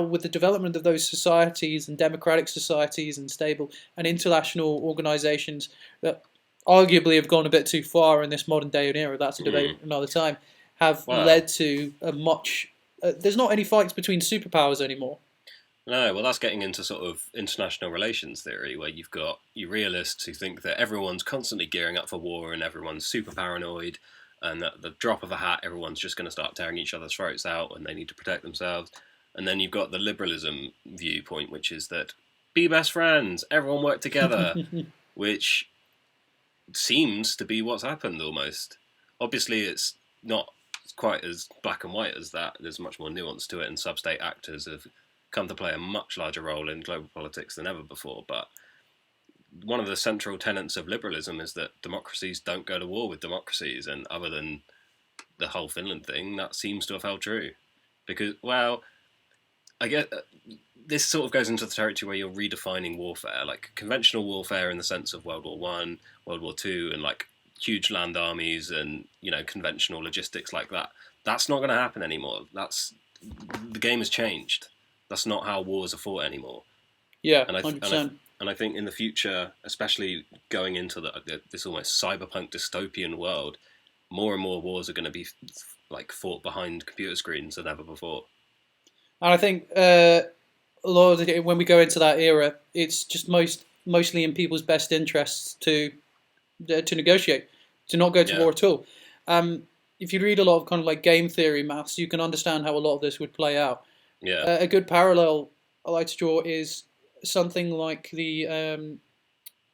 with the development of those societies and democratic societies and stable and international organizations that arguably have gone a bit too far in this modern day and era, that's a debate another time, have led to a much... there's not any fights between superpowers anymore. No, well, that's getting into sort of international relations theory, where you've got you realists who think that everyone's constantly gearing up for war and everyone's super paranoid, and that the drop of a hat, everyone's just going to start tearing each other's throats out and they need to protect themselves. And then you've got the liberalism viewpoint, which is that be best friends, everyone work together, which seems to be what's happened almost. Obviously, it's not quite as black and white as that. There's much more nuance to it, and sub-state actors have come to play a much larger role in global politics than ever before. But one of the central tenets of liberalism is that democracies don't go to war with democracies, and other than the whole Finland thing, that seems to have held true. Because, well, I get this sort of goes into the territory where you're redefining warfare, like conventional warfare in the sense of World War One, World War Two, and like huge land armies and conventional logistics like that. That's not going to happen anymore. The game has changed. That's not how wars are fought anymore. Yeah, 100%. And I think in the future, especially going into this almost cyberpunk dystopian world, more and more wars are going to be like fought behind computer screens than ever before. And I think a lot of when we go into that era, it's just mostly in people's best interests to negotiate, to not go to war at all. If you read a lot of kind of like game theory maths, you can understand how a lot of this would play out. Yeah. A good parallel I like to draw is something like the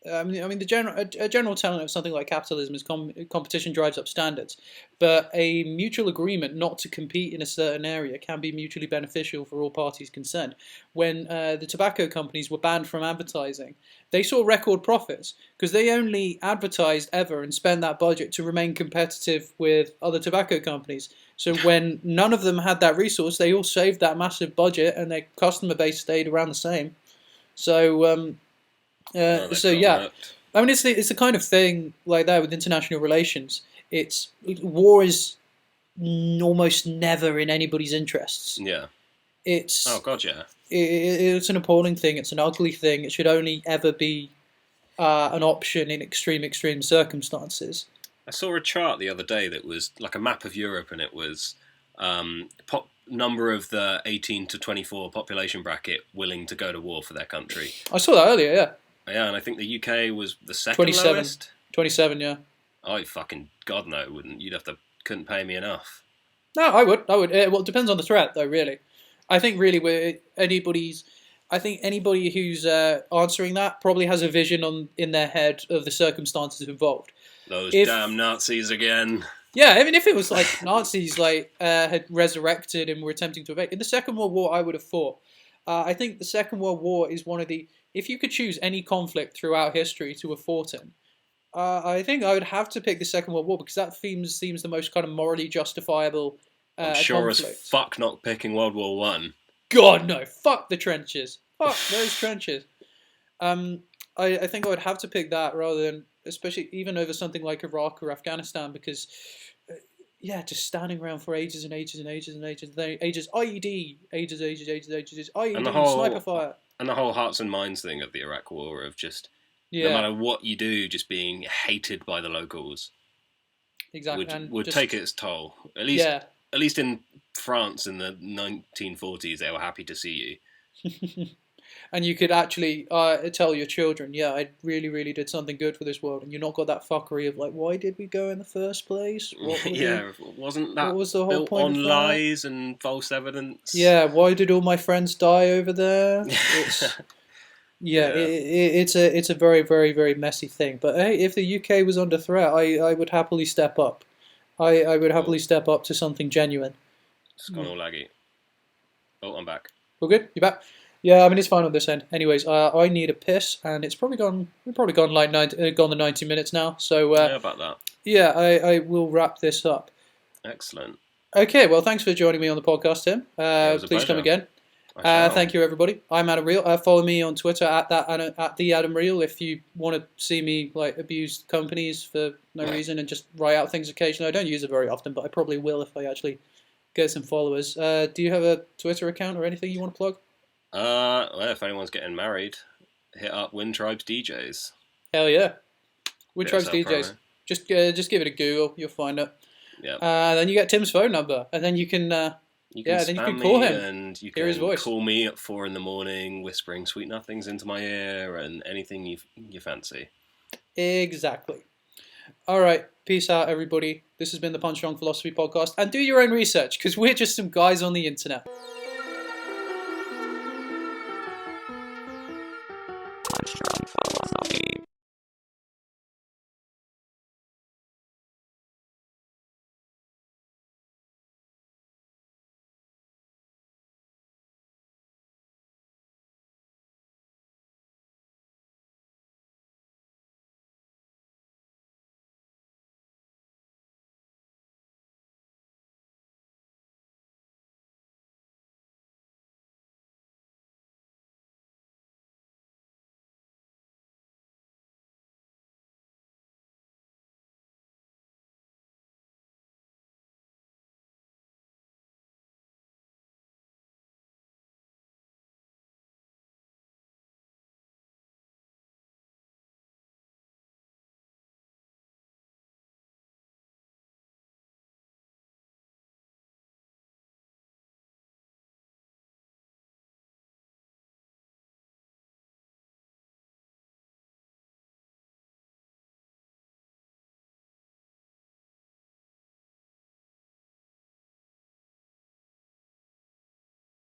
a general tenet of something like capitalism is competition drives up standards, but a mutual agreement not to compete in a certain area can be mutually beneficial for all parties concerned. When the tobacco companies were banned from advertising, they saw record profits because they only advertised ever and spent that budget to remain competitive with other tobacco companies. So when none of them had that resource, they all saved that massive budget and their customer base stayed around the same. So yeah, I mean it's the kind of thing like that with international relations. War is almost never in anybody's interests. Yeah. It's it's an appalling thing. It's an ugly thing. It should only ever be an option in extreme circumstances. I saw a chart the other day that was like a map of Europe, and it was number of the 18 to 24 population bracket willing to go to war for their country. I saw that earlier, yeah. Yeah, and I think the UK was the second 27. lowest. 27, yeah. I fucking God no, wouldn't. Couldn't pay me enough. No, I would. Well, it depends on the threat, though. Really, I think anybody who's answering that probably has a vision in their head of the circumstances involved. Those damn Nazis again. Yeah, I mean, if it was like Nazis had resurrected and were attempting to invade in the Second World War, I would have fought. I think the Second World War is one of the... If you could choose any conflict throughout history to have fought in, I think I would have to pick the Second World War because that seems the most kind of morally justifiable I'm sure conflict. As fuck not picking World War One. God, no. Fuck the trenches. Fuck those trenches. I think I would have to pick that rather than especially even over something like Iraq or Afghanistan, because just standing around for ages and ages and ages and ages and ages. IED, ages, IED, and the whole sniper fire, and the whole hearts and minds thing of the Iraq War of just no matter what you do, just being hated by the locals. Exactly, would take its toll. At least in France in the 1940s, they were happy to see you. And you could actually tell your children, I really, really did something good for this world, and you're not got that fuckery of like, why did we go in the first place? Wasn't that what was the whole built point on lies and false evidence? Yeah, why did all my friends die over there? It's a very, very, very messy thing. But hey, if the UK was under threat, I would happily step up. I would happily step up to something genuine. It's gone all laggy. Oh, I'm back. We're good? You back? Yeah, I mean, it's fine on this end. Anyways, I need a piss, and it's probably gone. We've probably gone like gone the 90 minutes now. So about that. Yeah, I will wrap this up. Excellent. Okay, well, thanks for joining me on the podcast, Tim. Please pleasure. come again. Thank you, everybody. I'm Adam Real. Follow me on Twitter at the Adam Real if you want to see me like abuse companies for no reason and just write out things occasionally. I don't use it very often, but I probably will if I actually get some followers. Do you have a Twitter account or anything you want to plug? Well, if anyone's getting married, hit up Wind Tribes DJs. Hell yeah, Wind Tribes DJs. Just give it a Google, you'll find it. Yeah. Then you get Tim's phone number, and then you can. Then you can call him and you hear his voice. Call me at 4 a.m, whispering sweet nothings into my ear and anything you fancy. Exactly. All right, peace out, everybody. This has been the Punch Drunk Philosophy Podcast, and do your own research because we're just some guys on the internet. Punch Drunk Philosophy.